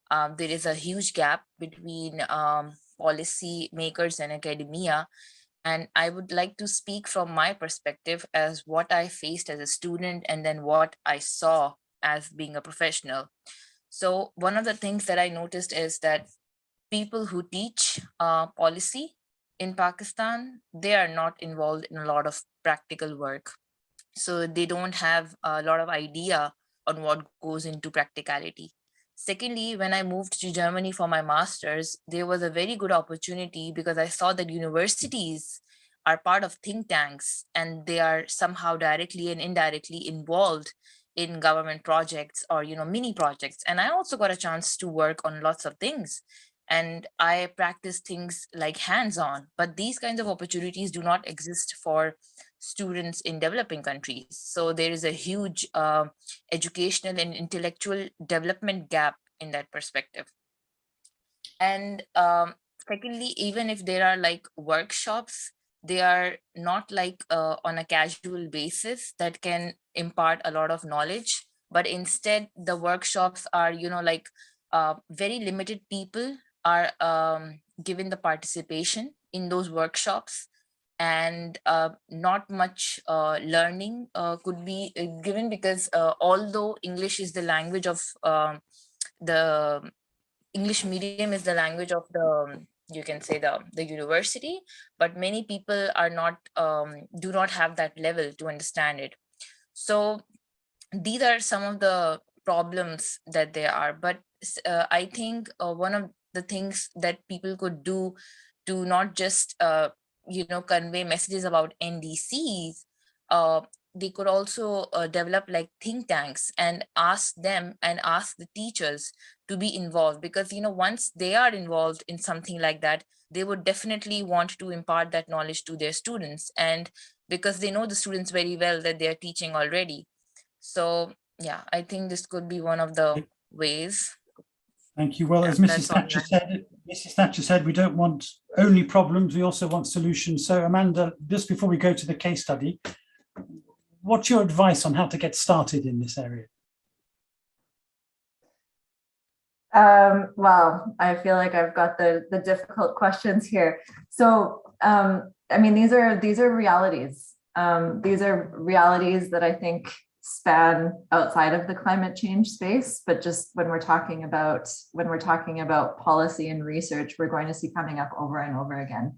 there is a huge gap between policy makers and academia. And I would like to speak from my perspective as what I faced as a student, and then what I saw as being a professional. So one of the things that I noticed is that people who teach policy in Pakistan, they are not involved in a lot of practical work. So they don't have a lot of idea on what goes into practicality. Secondly, when I moved to Germany for my master's, there was a very good opportunity because I saw that universities are part of think tanks, and they are somehow directly and indirectly involved in government projects, or mini projects. And I also got a chance to work on lots of things, and I practice things like hands-on. But these kinds of opportunities do not exist for students in developing countries. So there is a huge educational and intellectual development gap in that perspective. And secondly, even if there are like workshops, they are not like on a casual basis that can impart a lot of knowledge, but instead the workshops are, like very limited people are given the participation in those workshops, and not much learning could be given, because although English is the language of the English medium is the language of the, you can say, the university, but many people are not do not have that level to understand it. So these are some of the problems that there are. But I think one of the things that people could do to not just convey messages about NDCs, they could also develop like think tanks and ask them and ask the teachers to be involved, because once they are involved in something like that, they would definitely want to impart that knowledge to their students, and because they know the students very well that they are teaching already. So yeah, I think this could be one of the ways. Thank you. Well, Yeah, as Mrs. that's all Thatcher I have. said, Mrs. Thatcher said, we don't want only problems, we also want solutions. So Amanda, just before we go to the case study, what's your advice on how to get started in this area? Well, I feel like I've got the difficult questions here. So, I mean, these are realities. These are realities that I think span outside of the climate change space, but just when we're talking about policy and research, we're going to see coming up over and over again.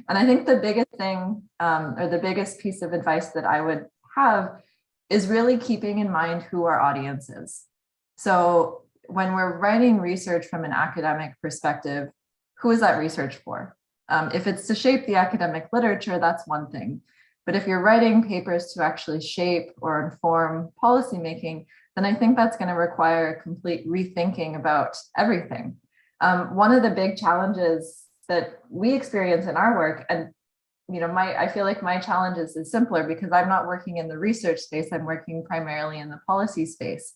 And I think the biggest thing, or the biggest piece of advice that I would have, is really keeping in mind who our audience is. So when we're writing research from an academic perspective, who is that research for? If it's to shape the academic literature, that's one thing. But if you're writing papers to actually shape or inform policymaking, then I think that's going to require a complete rethinking about everything. One of the big challenges that we experience in our work, and I feel like my challenge is simpler because I'm not working in the research space, I'm working primarily in the policy space.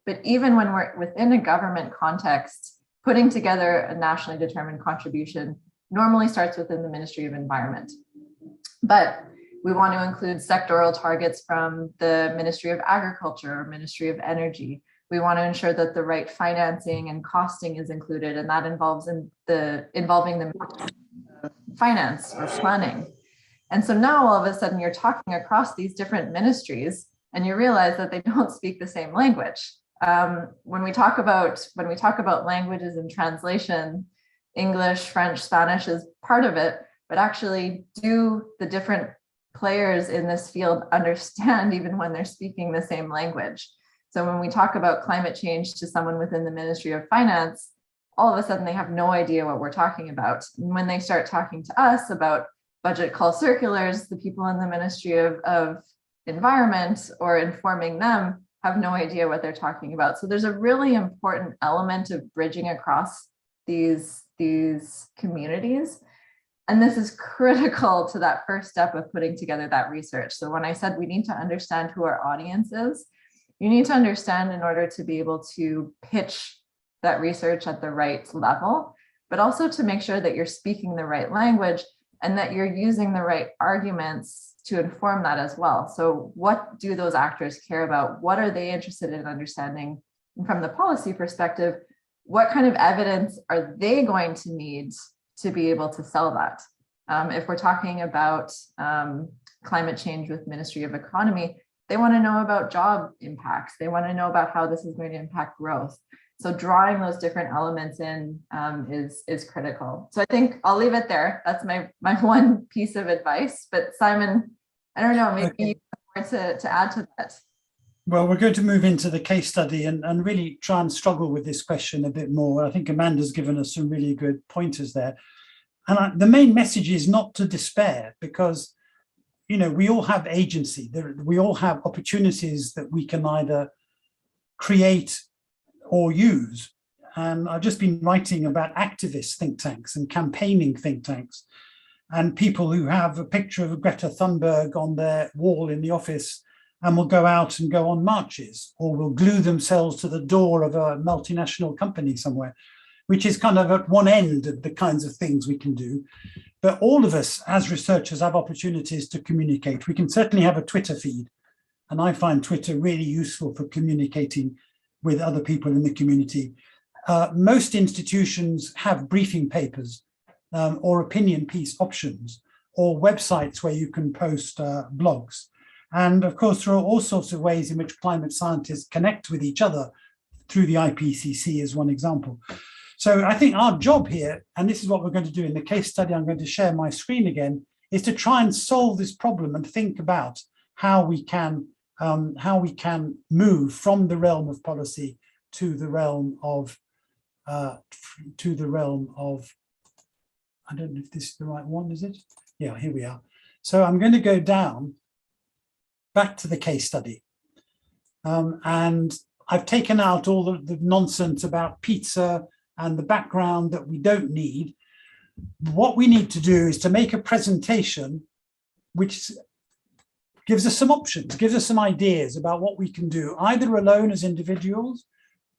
But even when we're within a government context, putting together a nationally determined contribution normally starts within the Ministry of Environment. But we want to include sectoral targets from the Ministry of Agriculture or Ministry of Energy. We want to ensure that the right financing and costing is included, and that involving the finance or planning. And so now all of a sudden you're talking across these different ministries and you realize that they don't speak the same language. When we talk about languages and translation, English, French, Spanish is part of it, but actually do the different players in this field understand even when they're speaking the same language? So when we talk about climate change to someone within the Ministry of Finance, all of a sudden they have no idea what we're talking about. And when they start talking to us about budget call circulars, the people in the Ministry of Environment or informing them have no idea what they're talking about. So there's a really important element of bridging across these communities. And this is critical to that first step of putting together that research. So when I said we need to understand who our audience is, you need to understand in order to be able to pitch that research at the right level, but also to make sure that you're speaking the right language and that you're using the right arguments to inform that as well. So what do those actors care about? What are they interested in understanding? And from the policy perspective, what kind of evidence are they going to need to be able to sell that? If we're talking about climate change with Ministry of Economy, they want to know about job impacts. They want to know about how this is going to impact growth. So drawing those different elements in is critical. So I think I'll leave it there. That's my one piece of advice. But Simon, I don't know, maybe you have more to add to that. Well, we're going to move into the case study and really try and struggle with this question a bit more. I think Amanda's given us some really good pointers there. And the main message is not to despair, because, you know, we all have agency. We all have opportunities that we can either create or use. And I've just been writing about activist think tanks and campaigning think tanks and people who have a picture of Greta Thunberg on their wall in the office and will go out and go on marches, or will glue themselves to the door of a multinational company somewhere, which is kind of at one end of the kinds of things we can do. But all of us as researchers have opportunities to communicate. We can certainly have a Twitter feed, and I find Twitter really useful for communicating with other people in the community. Most institutions have briefing papers or opinion piece options, or websites where you can post blogs. And of course, there are all sorts of ways in which climate scientists connect with each other through the IPCC as one example. So I think our job here, and this is what we're going to do in the case study, I'm going to share my screen again, is to try and solve this problem and think about how we can move from the realm of policy to the realm of I don't know if this is the right one, is it? Yeah, here we are. So I'm going to go down back to the case study. And I've taken out all the nonsense about pizza and the background that we don't need. What we need to do is to make a presentation which gives us some options, gives us some ideas about what we can do, either alone as individuals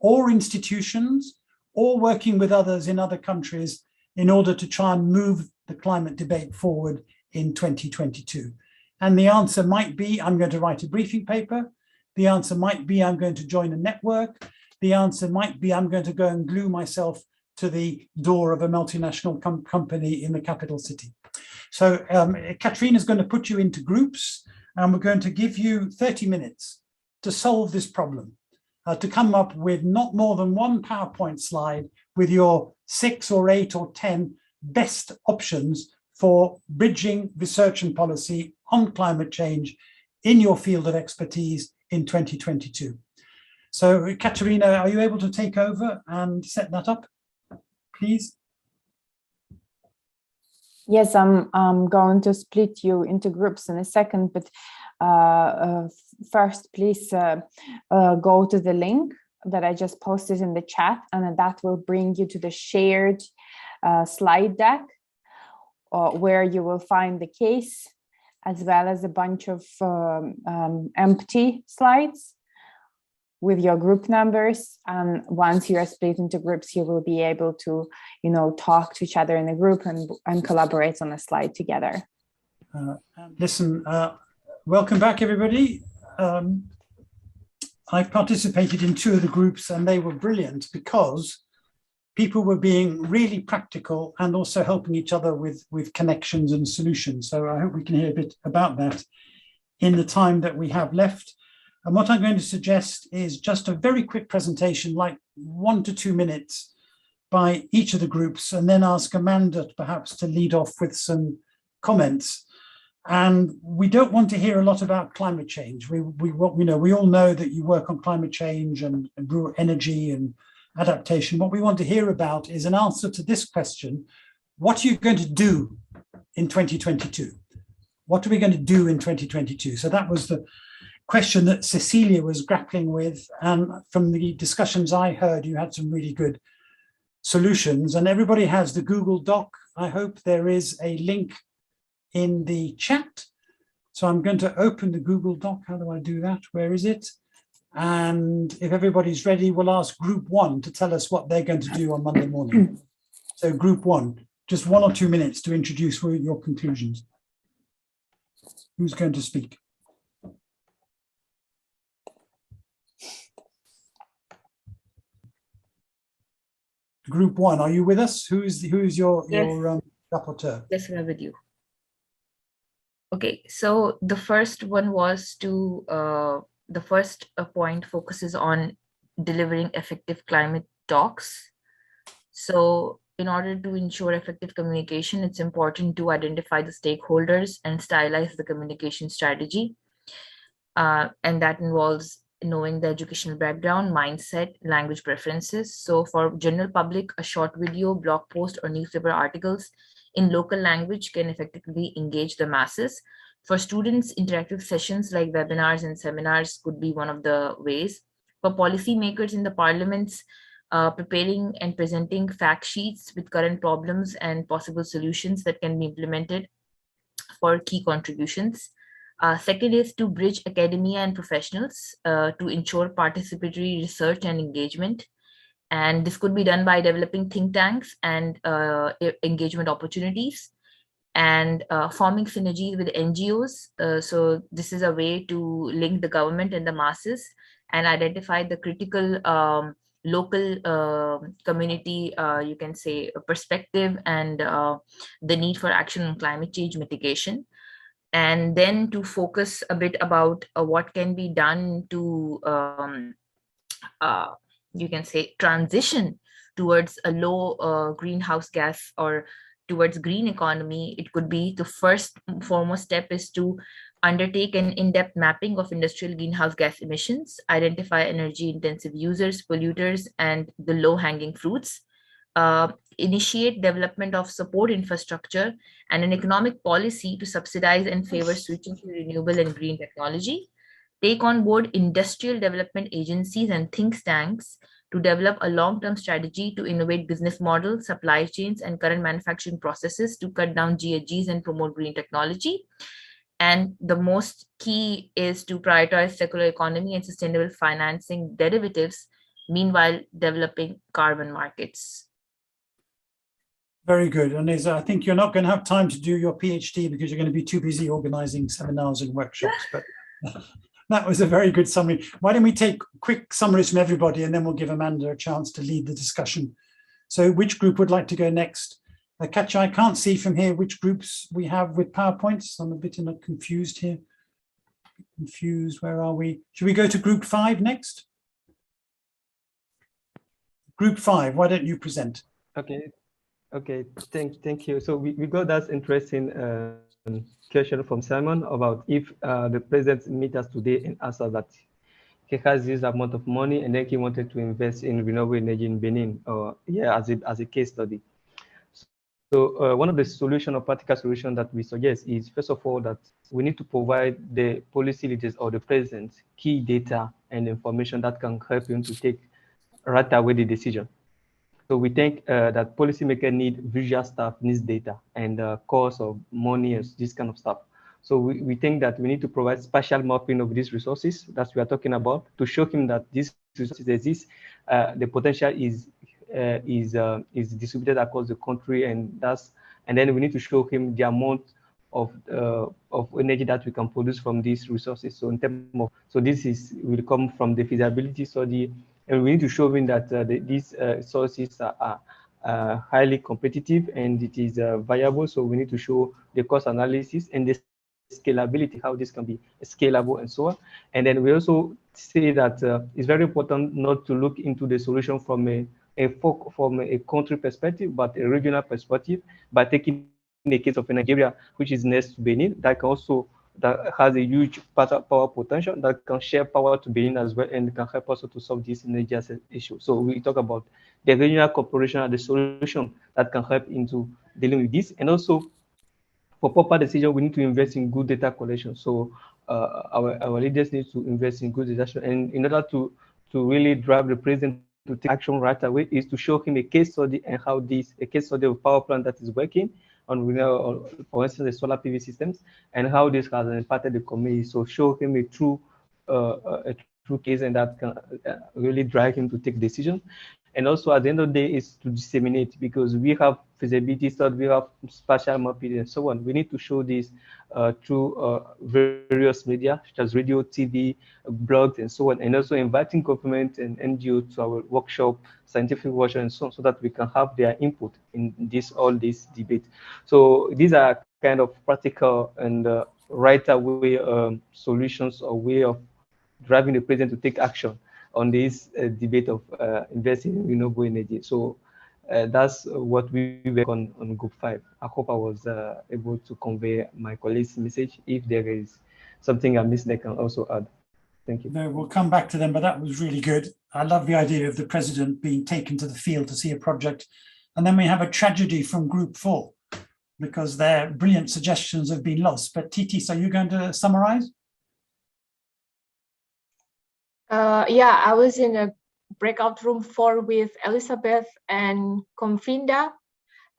or institutions, or working with others in other countries in order to try and move the climate debate forward in 2022. And the answer might be, I'm going to write a briefing paper. The answer might be, I'm going to join a network. The answer might be, I'm going to go and glue myself to the door of a multinational company in the capital city. So Katrina's going to put you into groups, and we're going to give you 30 minutes to solve this problem, to come up with not more than one PowerPoint slide with your 6 or 8 or 10 best options for bridging research and policy on climate change in your field of expertise in 2022. So Katerina, are you able to take over and set that up, please? Yes, I'm going to split you into groups in a second, but first, please go to the link that I just posted in the chat, and that will bring you to the shared slide deck, where you will find the case, as well as a bunch of empty slides with your group numbers. And once you are split into groups, you will be able to, talk to each other in a group and collaborate on a slide together. Listen, welcome back, everybody. I've participated in 2 of the groups, and they were brilliant because people were being really practical and also helping each other with connections and solutions. So I hope we can hear a bit about that in the time that we have left. And what I'm going to suggest is just a very quick presentation, like 1 to 2 minutes by each of the groups, and then ask Amanda perhaps to lead off with some comments. And we don't want to hear a lot about climate change. We all know that you work on climate change and rural energy and adaptation. What we want to hear about is an answer to this question: what are you going to do in 2022? What are we going to do in 2022? So that was the question that Cecilia was grappling with. And from the discussions I heard, you had some really good solutions. And everybody has the Google Doc. I hope there is a link in the chat. So I'm going to open the Google Doc. How do I do that? Where is it? And if everybody's ready, we'll ask group 1 to tell us what they're going to do on Monday morning. So group 1, just 1 or 2 minutes to introduce your conclusions. Who's going to speak? Group 1, are you with us? Who's your rapporteur? Yes, we're with you. Okay, so the first one was to, the first point focuses on delivering effective climate talks. So in order to ensure effective communication, it's important to identify the stakeholders and stylize the communication strategy. And that involves knowing the educational background, mindset, language preferences. So for general public, a short video, blog post, or newspaper articles in local language can effectively engage the masses. For students, interactive sessions like webinars and seminars could be one of the ways. For policymakers in the parliaments, preparing and presenting fact sheets with current problems and possible solutions that can be implemented for key contributions. Second is to bridge academia and professionals to ensure participatory research and engagement. And this could be done by developing think tanks and engagement opportunities, and forming synergies with NGOs. So this is a way to link the government and the masses and identify the critical local community, you can say, perspective and the need for action on climate change mitigation. And then to focus a bit about what can be done to, you can say, transition towards a low greenhouse gas or towards green economy. It could be the first foremost step is to undertake an in-depth mapping of industrial greenhouse gas emissions, identify energy intensive users, polluters, and the low-hanging fruits. Initiate development of support infrastructure and an economic policy to subsidize and favor switching to renewable and green technology. Take on board industrial development agencies and think tanks to develop a long-term strategy to innovate business models, supply chains, and current manufacturing processes to cut down GHGs and promote green technology. And the most key is to prioritize circular economy and sustainable financing derivatives, meanwhile developing carbon markets. Very good. And I think you're not going to have time to do your PhD because you're going to be too busy organizing seminars and workshops. But that was a very good summary. Why don't we take quick summaries from everybody and then we'll give Amanda a chance to lead the discussion. So which group would like to go next? Katja, I can't see from here which groups we have with PowerPoints. I'm a bit confused here. Confused, where are we? Should we go to group 5 next? Group 5, why don't you present? Okay, thank you. So we got that interesting question from Simon about if the president meet us today and ask us that he has this amount of money and then he wanted to invest in renewable energy in Benin, or as a case study. So one of the solution or practical solution that we suggest is, first of all, that we need to provide the policy leaders or the president key data and information that can help him to take right away the decision. So we think that policymakers need visual stuff, needs data, and cost of money and this kind of stuff. So we think that we need to provide spatial mapping of these resources that we are talking about to show him that these resources exist. The potential is distributed across the country, and then we need to show him the amount of energy that we can produce from these resources. So in terms of, so this will come from the feasibility study And we need to show them that these sources are highly competitive and it is viable. So we need to show the cost analysis and the scalability, how this can be scalable and so on. And then we also say that it's very important not to look into the solution from a country perspective, but a regional perspective, by taking the case of Nigeria, which is next to Benin, that has a huge power potential that can share power to Benin as well and can help also to solve this energy issue. So we talk about the regional cooperation and the solution that can help into dealing with this. And also for proper decision, we need to invest in good data collection. So our leaders need to invest in good data. And in order to really drive the president to take action right away is to show him a case study and how a case study of power plant that is working on, for instance, the solar PV systems and how this has impacted the community. So show him a true case and that can really drive him to take decisions. And also at the end of the day is to disseminate, because we have feasibility study, we have spatial mapping and so on. We need to show this through various media such as radio, TV, blogs and so on, and also inviting government and NGO to our workshop, scientific workshop and so on, so that we can have their input in all this debate. So these are kind of practical and right away solutions or way of driving the president to take action on this debate of investing in renewable energy. So that's what we work on Group 5. I hope I was able to convey my colleagues' message. If there is something I missed, they can also add. Thank you. No, we'll come back to them, but that was really good. I love the idea of the president being taken to the field to see a project. And then we have a tragedy from Group 4 because their brilliant suggestions have been lost. But Titis, are you going to summarize? Yeah, I was in a breakout room 4 with Elizabeth and Confinda,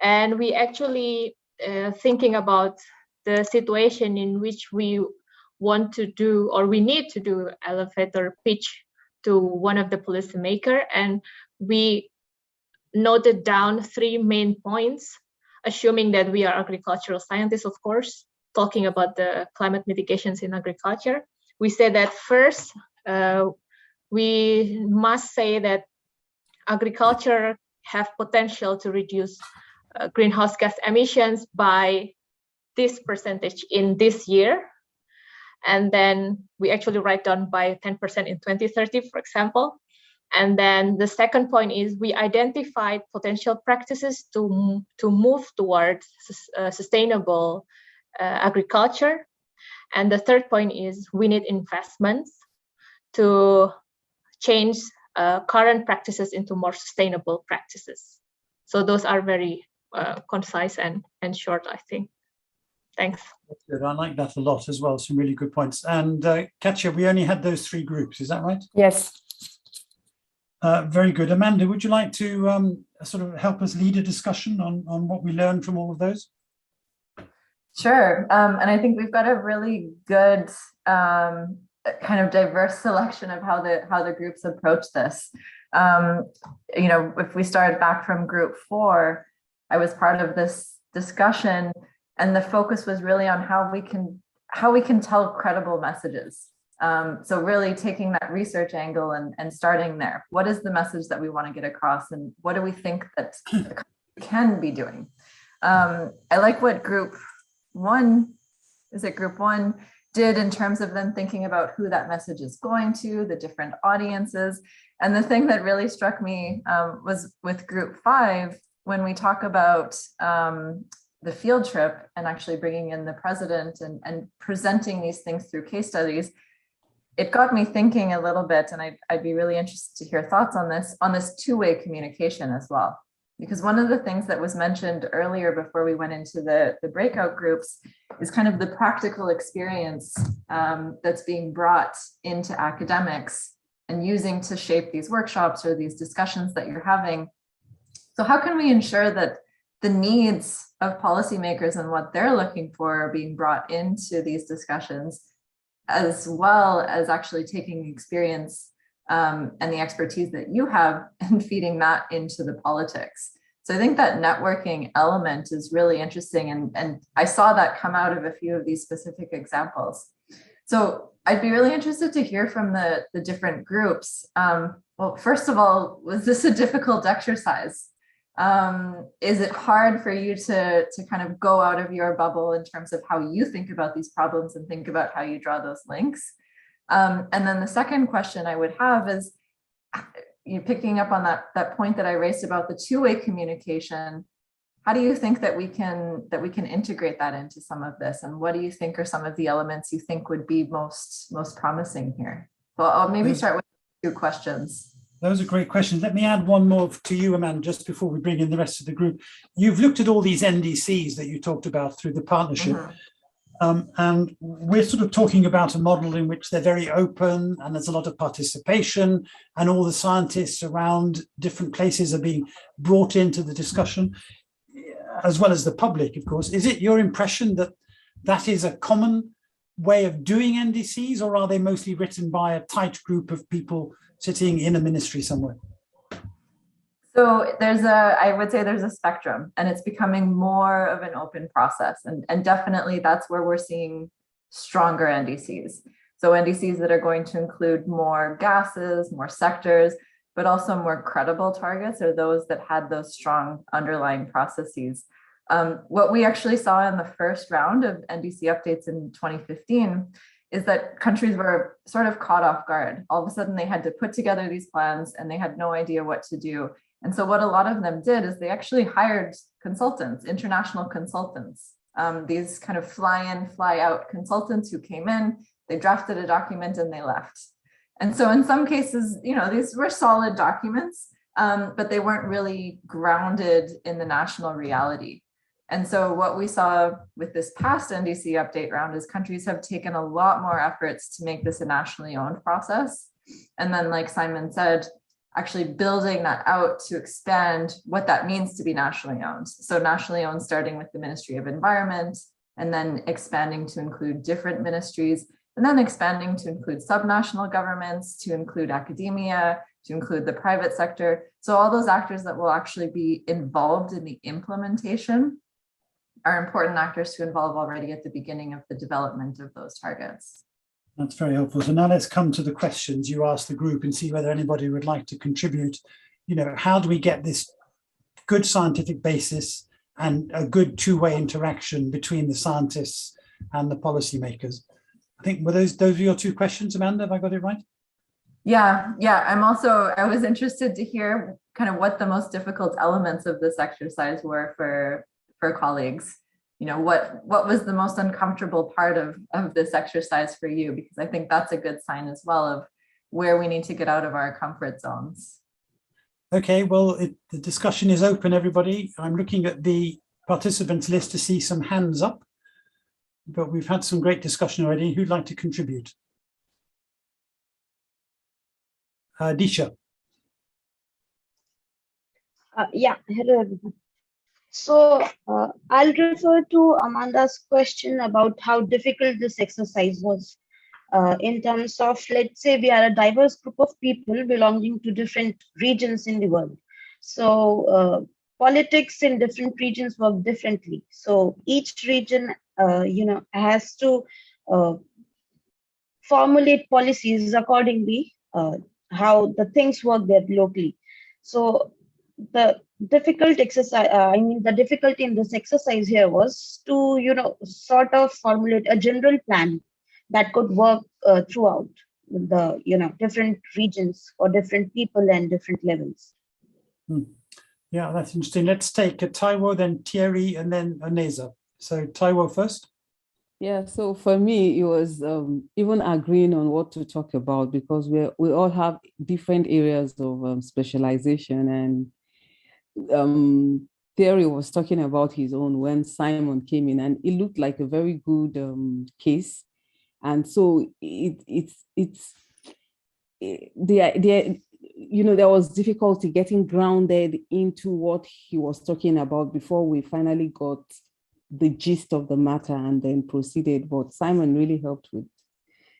and we actually thinking about the situation in which we want to do, or we need to do, elevator pitch to one of the policymaker, and we noted down 3 main points, assuming that we are agricultural scientists, of course, talking about the climate mitigations in agriculture. We said that first, we must say that agriculture have potential to reduce greenhouse gas emissions by this percentage in this year. And then we actually write down by 10% in 2030, for example. And then the second point is we identified potential practices to move towards sustainable agriculture. And the third point is we need investments to change current practices into more sustainable practices. So those are very concise and short, I think. Thanks. That's good. I like that a lot as well. Some really good points. And Katja, we only had those 3 groups, is that right? Yes. Very good. Amanda, would you like to sort of help us lead a discussion on what we learned from all of those? Sure. And I think we've got a really good kind of diverse selection of how the groups approach this. You know, if we start back from Group 4, I was part of this discussion, and the focus was really on how we can tell credible messages. So really taking that research angle and starting there. What is the message that we want to get across, and what do we think that the country can be doing? I like what Group 1 did in terms of them thinking about who that message is going to, the different audiences. And the thing that really struck me was with Group 5, when we talk about the field trip and actually bringing in the president and presenting these things through case studies, it got me thinking a little bit, and I'd be really interested to hear thoughts on this two-way communication as well. Because one of the things that was mentioned earlier before we went into the breakout groups is kind of the practical experience that's being brought into academics and using to shape these workshops or these discussions that you're having. So how can we ensure that the needs of policymakers and what they're looking for are being brought into these discussions, as well as actually taking experience and the expertise that you have and feeding that into the politics? So I think that networking element is really interesting. And I saw that come out of a few of these specific examples. So I'd be really interested to hear from the different groups. Well, first of all, was this a difficult exercise? Is it hard for you to kind of go out of your bubble in terms of how you think about these problems and think about how you draw those links? And then the second question I would have is, you picking up on that point that I raised about the two-way communication. How do you think that we can integrate that into some of this? And what do you think are some of the elements you think would be most promising here? Well, I'll maybe start with 2 questions. Those are great questions. Let me add one more to you, Amanda, just before we bring in the rest of the group. You've looked at all these NDCs that you talked about through the partnership. And we're sort of talking about a model in which they're very open and there's a lot of participation and all the scientists around different places are being brought into the discussion, as well as the public, of course. Is it your impression that that is a common way of doing NDCs, or are they mostly written by a tight group of people sitting in a ministry somewhere? So I would say there's a spectrum, and it's becoming more of an open process. And definitely that's where we're seeing stronger NDCs. So NDCs that are going to include more gases, more sectors, but also more credible targets are those that had those strong underlying processes. What we actually saw in the first round of NDC updates in 2015 is that countries were sort of caught off guard. All of a sudden they had to put together these plans and they had no idea what to do. And so what a lot of them did is they actually hired consultants, international consultants, these kind of fly in, fly out consultants who came in, they drafted a document and they left. And so in some cases, these were solid documents, but they weren't really grounded in the national reality. And so what we saw with this past NDC update round is countries have taken a lot more efforts to make this a nationally owned process. And then, like Simon said, actually building that out to expand what that means to be nationally owned. So nationally owned, starting with the Ministry of Environment, and then expanding to include different ministries, and then expanding to include subnational governments, to include academia, to include the private sector. So all those actors that will actually be involved in the implementation are important actors to involve already at the beginning of the development of those targets. That's very helpful. So now let's come to the questions you asked the group and see whether anybody would like to contribute. How do we get this good scientific basis and a good two-way interaction between the scientists and the policymakers? I think, were those are your 2 questions, Amanda? Have I got it right? Yeah. I was interested to hear kind of what the most difficult elements of this exercise were for colleagues. What was the most uncomfortable part of this exercise for you? Because I think that's a good sign as well of where we need to get out of our comfort zones. Okay, well, the discussion is open, everybody. I'm looking at the participants list to see some hands up, but we've had some great discussion already. Who'd like to contribute? Disha. Yeah, hello everyone. So I'll refer to Amanda's question about how difficult this exercise was in terms of, let's say we are a diverse group of people belonging to different regions in the world. So politics in different regions work differently. So each region, has to formulate policies accordingly, how the things work there locally. So the difficult exercise, the difficulty in this exercise here was to, sort of formulate a general plan that could work throughout the, different regions for different people and different levels. Yeah, that's interesting. Let's take Taiwo, then Thierry, and then Oneza. So Taiwo first. Yeah, so for me, it was even agreeing on what to talk about, because we all have different areas of specialization, and Thierry was talking about his own when Simon came in, and it looked like a very good case. And so there was difficulty getting grounded into what he was talking about before we finally got the gist of the matter and then proceeded. But Simon really helped with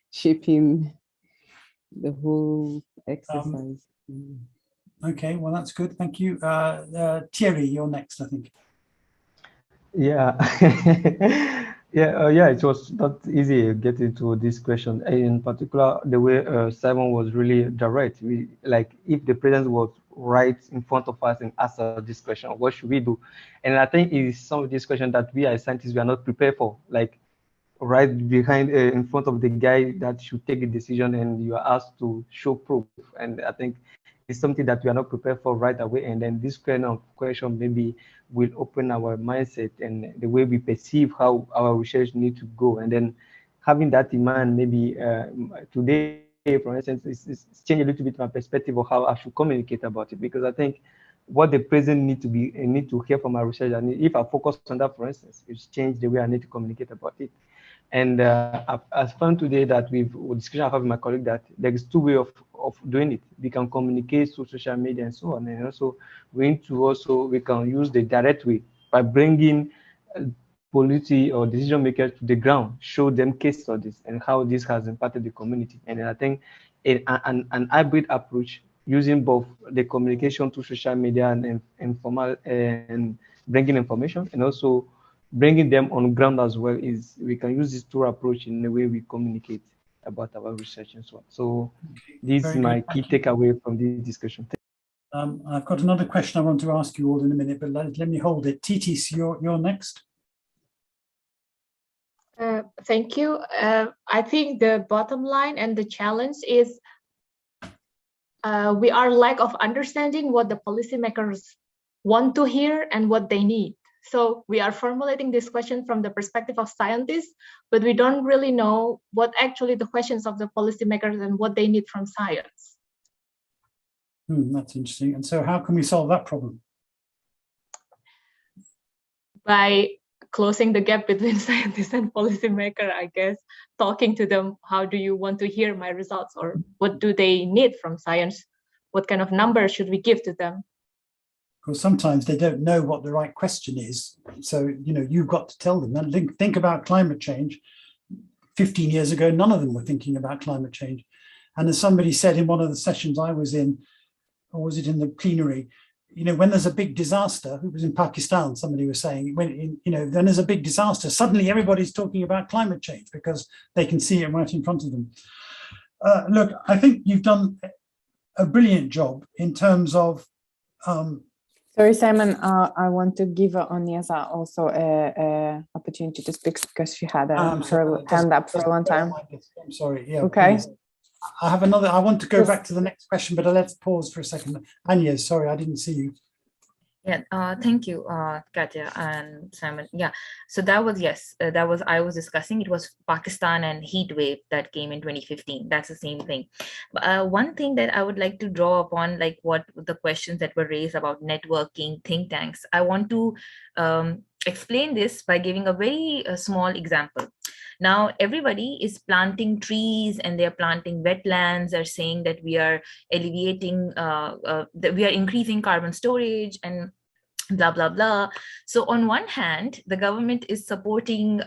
shaping the whole exercise. Okay, well, that's good. Thank you. Thierry, you're next, I think. Yeah. Yeah, it was not easy getting to this question. In particular, the way Simon was really direct. We like if the president was right in front of us and asked us this question, what should we do? And I think it is some of this question that we as scientists we are not prepared for. Like right behind in front of the guy that should take a decision, and you are asked to show proof. And I think it's something that we are not prepared for right away. And then this kind of question maybe will open our mindset and the way we perceive how our research need to go. And then having that in mind, maybe today, for instance, it's changed a little bit my perspective of how I should communicate about it, because I think what the president need to hear from our research, and if I focus on that, for instance, it's changed the way I need to communicate about it. And I've found today that with discussion I have with my colleague that there is two ways of doing it. We can communicate through social media and so on. And also we can use the direct way by bringing policy or decision makers to the ground, show them case studies and how this has impacted the community. And I think an hybrid approach using both the communication through social media and informal and bringing information, and also bringing them on ground as well, is we can use this two approach in the way we communicate about our research and so on. So this is my key takeaway from this discussion. I've got another question I want to ask you all in a minute, but let me hold it. Titis, you're next. Thank you. I think the bottom line and the challenge is we are lack of understanding what the policymakers want to hear and what they need. So we are formulating this question from the perspective of scientists, but we don't really know what actually the questions of the policymakers and what they need from science. That's interesting. And so how can we solve that problem? By closing the gap between scientists and policymaker, I guess, talking to them, how do you want to hear my results, or what do they need from science? What kind of numbers should we give to them? Because sometimes they don't know what the right question is. So, you've got to tell them. And think about climate change. 15 years ago, none of them were thinking about climate change. And as somebody said in one of the sessions I was in, or was it in the plenary, when there's a big disaster, it was in Pakistan, somebody was saying, when then there's a big disaster, suddenly everybody's talking about climate change because they can see it right in front of them. Look, I think you've done a brilliant job in terms of Sorry, Simon, I want to give Onyeza also an opportunity to speak because she had her hand up for a long time. I'm sorry. Yeah. Okay. Please. I have another. I want to go back to the next question, but let's pause for a second. Anya, sorry, I didn't see you. Yeah, thank you, Katya and Simon. Yeah, so that was, yes, that was, I was discussing, it was Pakistan and heat wave that came in 2015. That's the same thing. One thing that I would like to draw upon, like what the questions that were raised about networking, think tanks, I want to explain this by giving a very small example. Now, everybody is planting trees and they're planting wetlands. They're saying that we are alleviating, that we are increasing carbon storage and blah, blah, blah. So on one hand, the government is supporting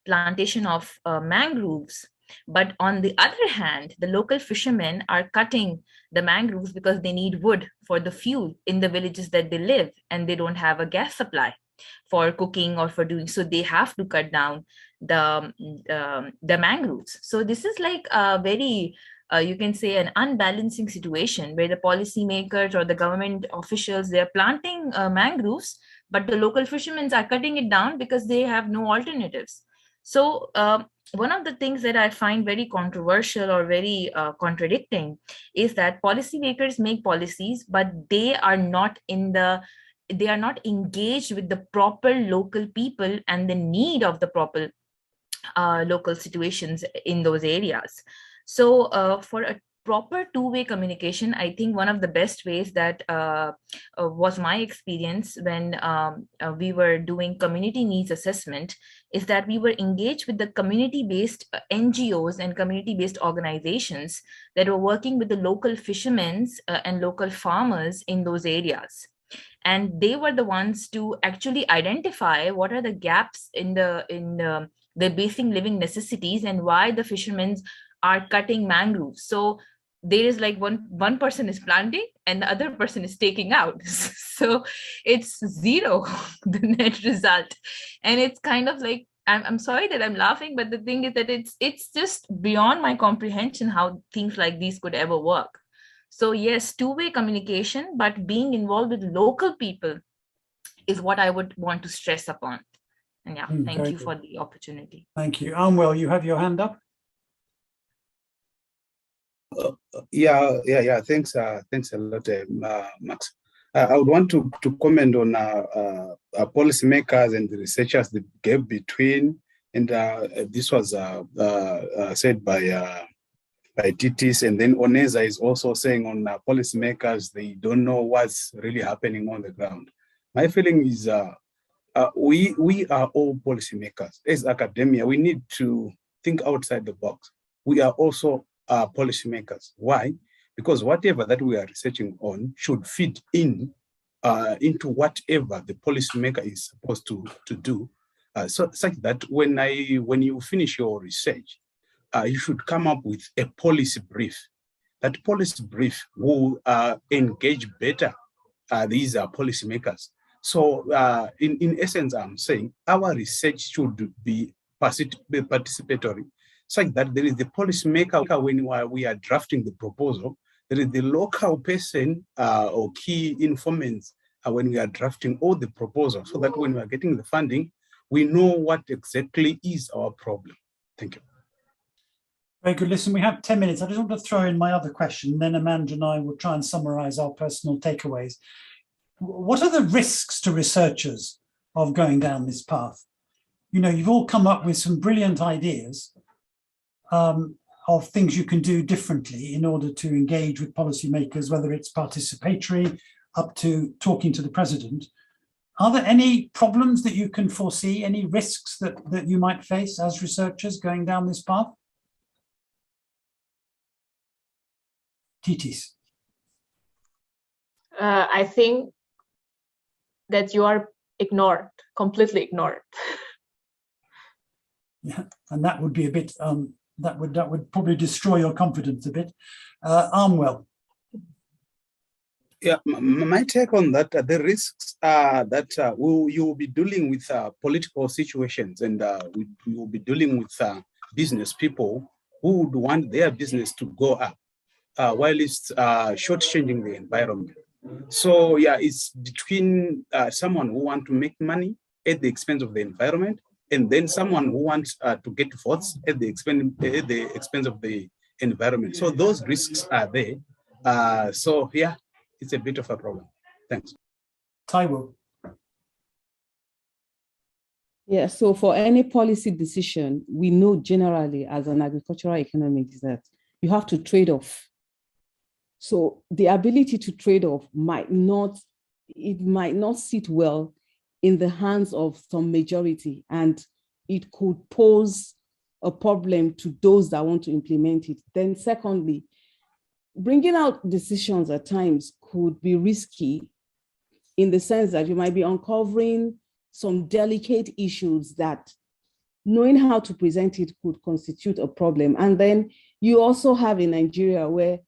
plantation of mangroves. But on the other hand, the local fishermen are cutting the mangroves because they need wood for the fuel in the villages that they live, and they don't have a gas supply for cooking or for doing, so they have to cut down the mangroves. So this is like a very you can say an unbalancing situation where the policymakers or the government officials, they're planting mangroves, but the local fishermen are cutting it down because they have no alternatives. So one of the things that I find very controversial or very contradicting is that policymakers make policies, but they are not engaged with the proper local people and the need of the proper local situations in those areas. So for a proper two-way communication, I think one of the best ways that was my experience when we were doing community needs assessment is that we were engaged with the community-based NGOs and community-based organizations that were working with the local fishermen and local farmers in those areas. And they were the ones to actually identify what are the gaps in the basic living necessities and why the fishermen are cutting mangroves. So there is like one person is planting and the other person is taking out. So it's zero, the net result. And it's kind of like I'm sorry that I'm laughing, but the thing is that it's just beyond my comprehension how things like these could ever work. So yes, two-way communication, but being involved with local people is what I would want to stress upon. And yeah, thank you for the opportunity. Thank you. Amwell, you have your hand up. Yeah. Thanks a lot, Max. I would want to comment on policymakers and the researchers, the gap between, and this was said by Titis, and then Oneza is also saying on policymakers, they don't know what's really happening on the ground. My feeling is we are all policymakers. As academia, we need to think outside the box. We are also policymakers. Why? Because whatever that we are researching on should fit in into whatever the policymaker is supposed to do, such that when you finish your research, you should come up with a policy brief. That policy brief will engage better these policymakers. So in essence, I'm saying our research should be participatory, such that there is the policymaker when we are drafting the proposal, there is the local person or key informants when we are drafting all the proposals, so that when we are getting the funding, we know what exactly is our problem. Thank you. Very good. Listen, we have 10 minutes. I just want to throw in my other question, then Amanda and I will try and summarize our personal takeaways. What are the risks to researchers of going down this path? You know, you've all come up with some brilliant ideas of things you can do differently in order to engage with policymakers, whether it's participatory up to talking to the president. Are there any problems that you can foresee, any risks that you might face as researchers going down this path? Titis. I think that you are ignored, completely ignored. Yeah, and that would be a bit, that would probably destroy your confidence a bit. Amwell. Yeah, my take on that, the risks are that you will be dealing with political situations, and we will be dealing with business people who would want their business to go up while it's shortchanging the environment. So yeah, it's between someone who wants to make money at the expense of the environment, and then someone who wants to get votes at the expense of the environment. So those risks are there. So yeah, it's a bit of a problem. Thanks. Taiwo. Yeah, so for any policy decision, we know generally as an agricultural economist that you have to trade off. So the ability to trade off might not sit well in the hands of some majority, and it could pose a problem to those that want to implement it. Then secondly, bringing out decisions at times could be risky in the sense that you might be uncovering some delicate issues that knowing how to present it could constitute a problem. And then you also have in Nigeria where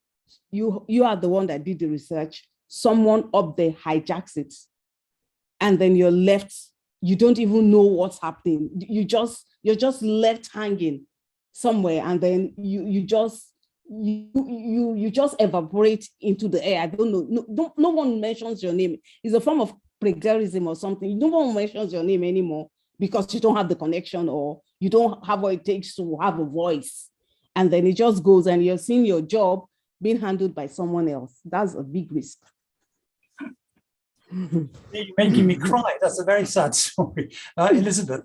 you are the one that did the research, someone up there hijacks it, and then you're left, you don't even know what's happening. You're just left hanging somewhere, and then you just evaporate into the air. I don't know. No one mentions your name. It's a form of plagiarism or something. No one mentions your name anymore because you don't have the connection or you don't have what it takes to have a voice. And then it just goes and you're seeing your job being handled by someone else. That's a big risk. You're making me cry. That's a very sad story. Elizabeth.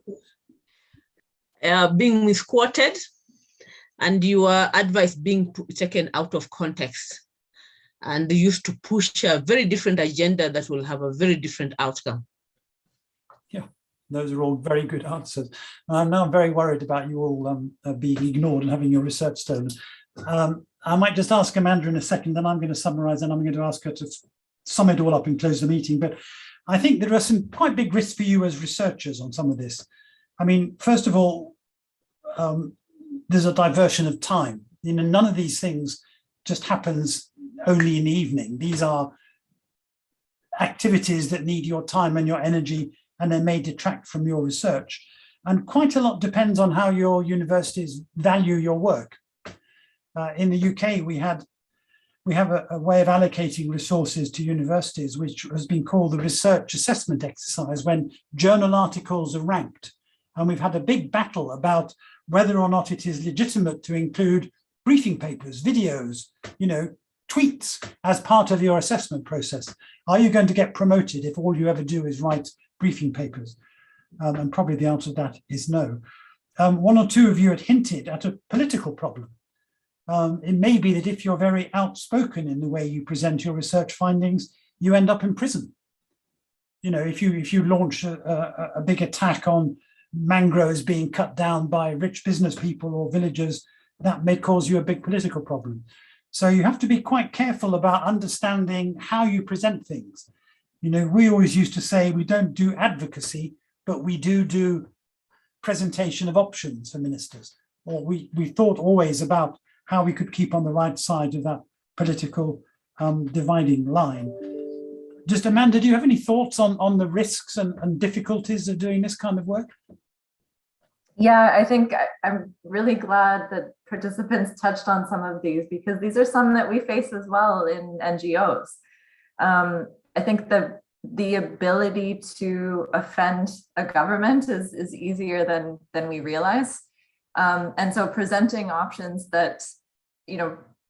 Being misquoted and your advice being taken out of context and used to push a very different agenda that will have a very different outcome. Yeah, those are all very good answers. I'm now very worried about you all being ignored and having your research stolen. I might just ask Amanda in a second, then I'm going to summarize and I'm going to ask her to sum it all up and close the meeting. But I think there are some quite big risks for you as researchers on some of this. I mean, first of all, there's a diversion of time. You know, none of these things just happens only in the evening. These are activities that need your time and your energy, and they may detract from your research. And quite a lot depends on how your universities value your work. In the UK, we have a way of allocating resources to universities, which has been called the research assessment exercise, when journal articles are ranked. And we've had a big battle about whether or not it is legitimate to include briefing papers, videos, tweets as part of your assessment process. Are you going to get promoted if all you ever do is write briefing papers? And probably the answer to that is no. One or two of you had hinted at a political problem. It may be that if you're very outspoken in the way you present your research findings, you end up in prison. If you launch a big attack on mangroves being cut down by rich business people or villagers, that may cause you a big political problem. So you have to be quite careful about understanding how you present things. We always used to say we don't do advocacy, but we do presentation of options for ministers. Or we thought always about how we could keep on the right side of that political dividing line. Just Amanda, do you have any thoughts on the risks and difficulties of doing this kind of work? Yeah, I think I'm really glad that participants touched on some of these, because these are some that we face as well in NGOs. I think the ability to offend a government is easier than we realize. And so presenting options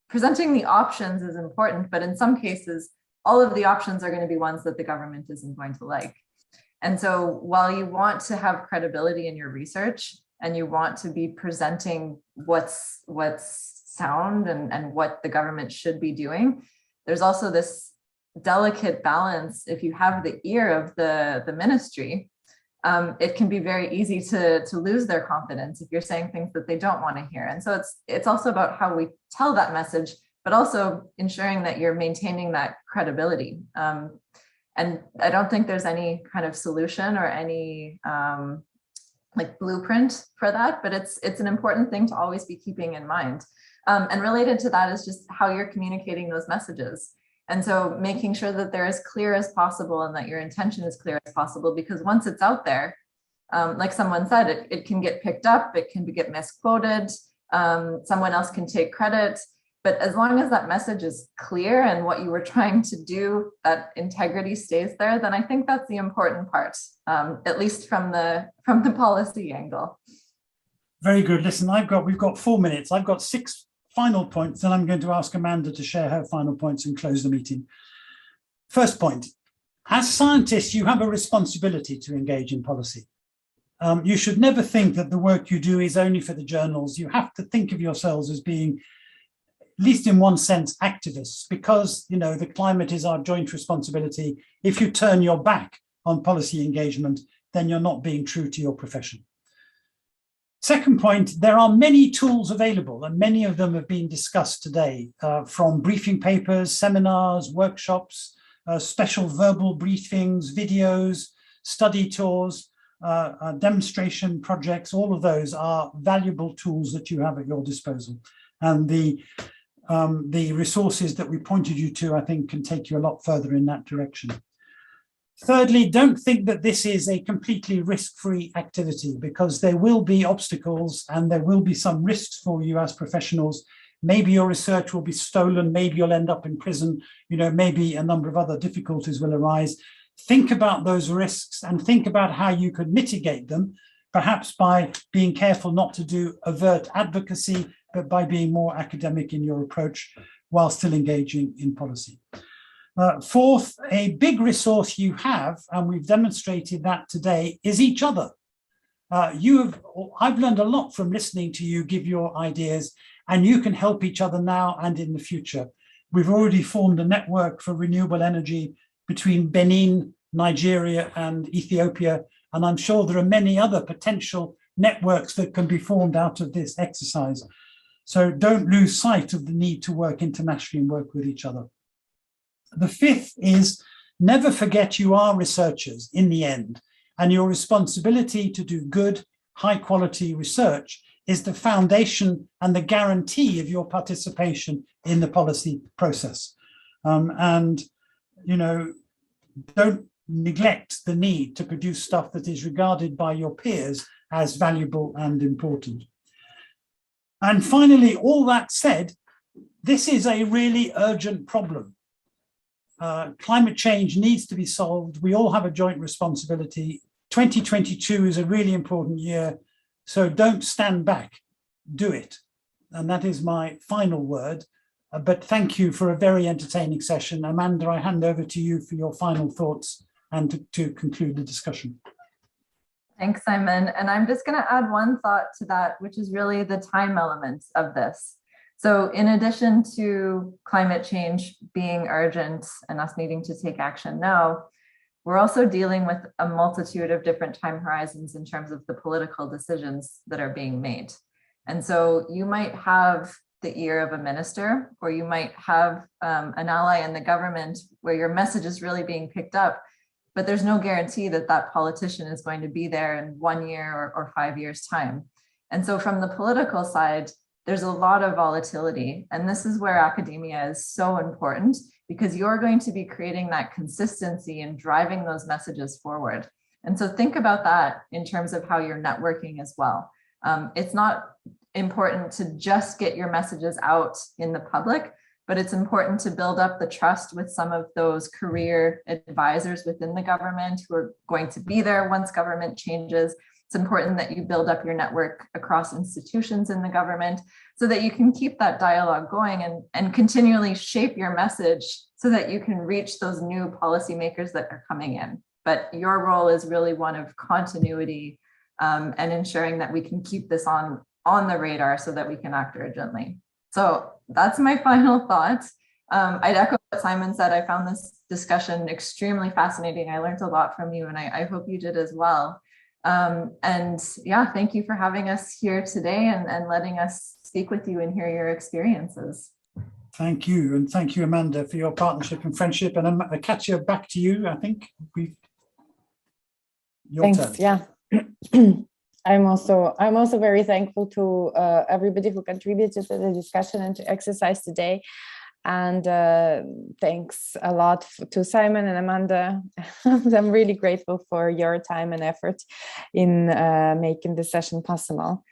presenting the options is important, but in some cases, all of the options are going to be ones that the government isn't going to like. And so while you want to have credibility in your research and you want to be presenting what's sound and what the government should be doing, there's also this delicate balance. If you have the ear of the ministry, it can be very easy to lose their confidence if you're saying things that they don't want to hear. And so it's also about how we tell that message, but also ensuring that you're maintaining that credibility. And I don't think there's any kind of solution or any blueprint for that, but it's an important thing to always be keeping in mind. And related to that is just how you're communicating those messages. And so making sure that they're as clear as possible and that your intention is clear as possible, because once it's out there, like someone said, it can get picked up, it can get misquoted, someone else can take credit. But as long as that message is clear and what you were trying to do, that integrity stays there, then I think that's the important part, at least from the policy angle. Very good. Listen, we've got 4 minutes. I've got 6 final points, and I'm going to ask Amanda to share her final points and close the meeting. First point, as scientists, you have a responsibility to engage in policy. You should never think that the work you do is only for the journals. You have to think of yourselves as being, at least in one sense, activists, because the climate is our joint responsibility. If you turn your back on policy engagement, then you're not being true to your profession. Second point, there are many tools available, and many of them have been discussed today, from briefing papers, seminars, workshops, special verbal briefings, videos, study tours, demonstration projects. All of those are valuable tools that you have at your disposal. And the resources that we pointed you to, I think, can take you a lot further in that direction. Thirdly, don't think that this is a completely risk-free activity, because there will be obstacles and there will be some risks for you as professionals. Maybe your research will be stolen, maybe you'll end up in prison, maybe a number of other difficulties will arise. Think about those risks and think about how you could mitigate them, perhaps by being careful not to do overt advocacy, but by being more academic in your approach while still engaging in policy. Fourth, a big resource you have, and we've demonstrated that today, is each other. I've learned a lot from listening to you give your ideas, and you can help each other now and in the future. We've already formed a network for renewable energy between Benin, Nigeria, and Ethiopia, and I'm sure there are many other potential networks that can be formed out of this exercise. So don't lose sight of the need to work internationally and work with each other. The fifth is, never forget you are researchers in the end, and your responsibility to do good, high quality research is the foundation and the guarantee of your participation in the policy process. Don't neglect the need to produce stuff that is regarded by your peers as valuable and important. And finally, all that said, this is a really urgent problem. Climate change needs to be solved. We all have a joint responsibility. 2022 is a really important year, so don't stand back, do it. And that is my final word. But thank you for a very entertaining session. Amanda, I hand over to you for your final thoughts and to conclude the discussion. Thanks, Simon. And I'm just going to add one thought to that, which is really the time element of this. So in addition to climate change being urgent and us needing to take action now, we're also dealing with a multitude of different time horizons in terms of the political decisions that are being made. And so you might have the ear of a minister, or you might have an ally in the government where your message is really being picked up, but there's no guarantee that that politician is going to be there in 1 year or 5 years' time. And so from the political side, there's a lot of volatility. And this is where academia is so important, because you're going to be creating that consistency and driving those messages forward. And so think about that in terms of how you're networking as well. It's not important to just get your messages out in the public, but it's important to build up the trust with some of those career advisors within the government who are going to be there once government changes. It's important that you build up your network across institutions in the government so that you can keep that dialogue going and continually shape your message so that you can reach those new policymakers that are coming in. But your role is really one of continuity and ensuring that we can keep this on the radar so that we can act urgently. So that's my final thought. I'd echo what Simon said. I found this discussion extremely fascinating. I learned a lot from you, and I hope you did as well. And yeah, thank you for having us here today and letting us speak with you and hear your experiences. Thank you. And thank you, Amanda, for your partnership and friendship. And Katia, back to you. I think Thanks. turn. Yeah. I'm also very thankful to everybody who contributed to the discussion and to exercise today. And thanks a lot to Simon and Amanda. I'm really grateful for your time and effort in making this session possible.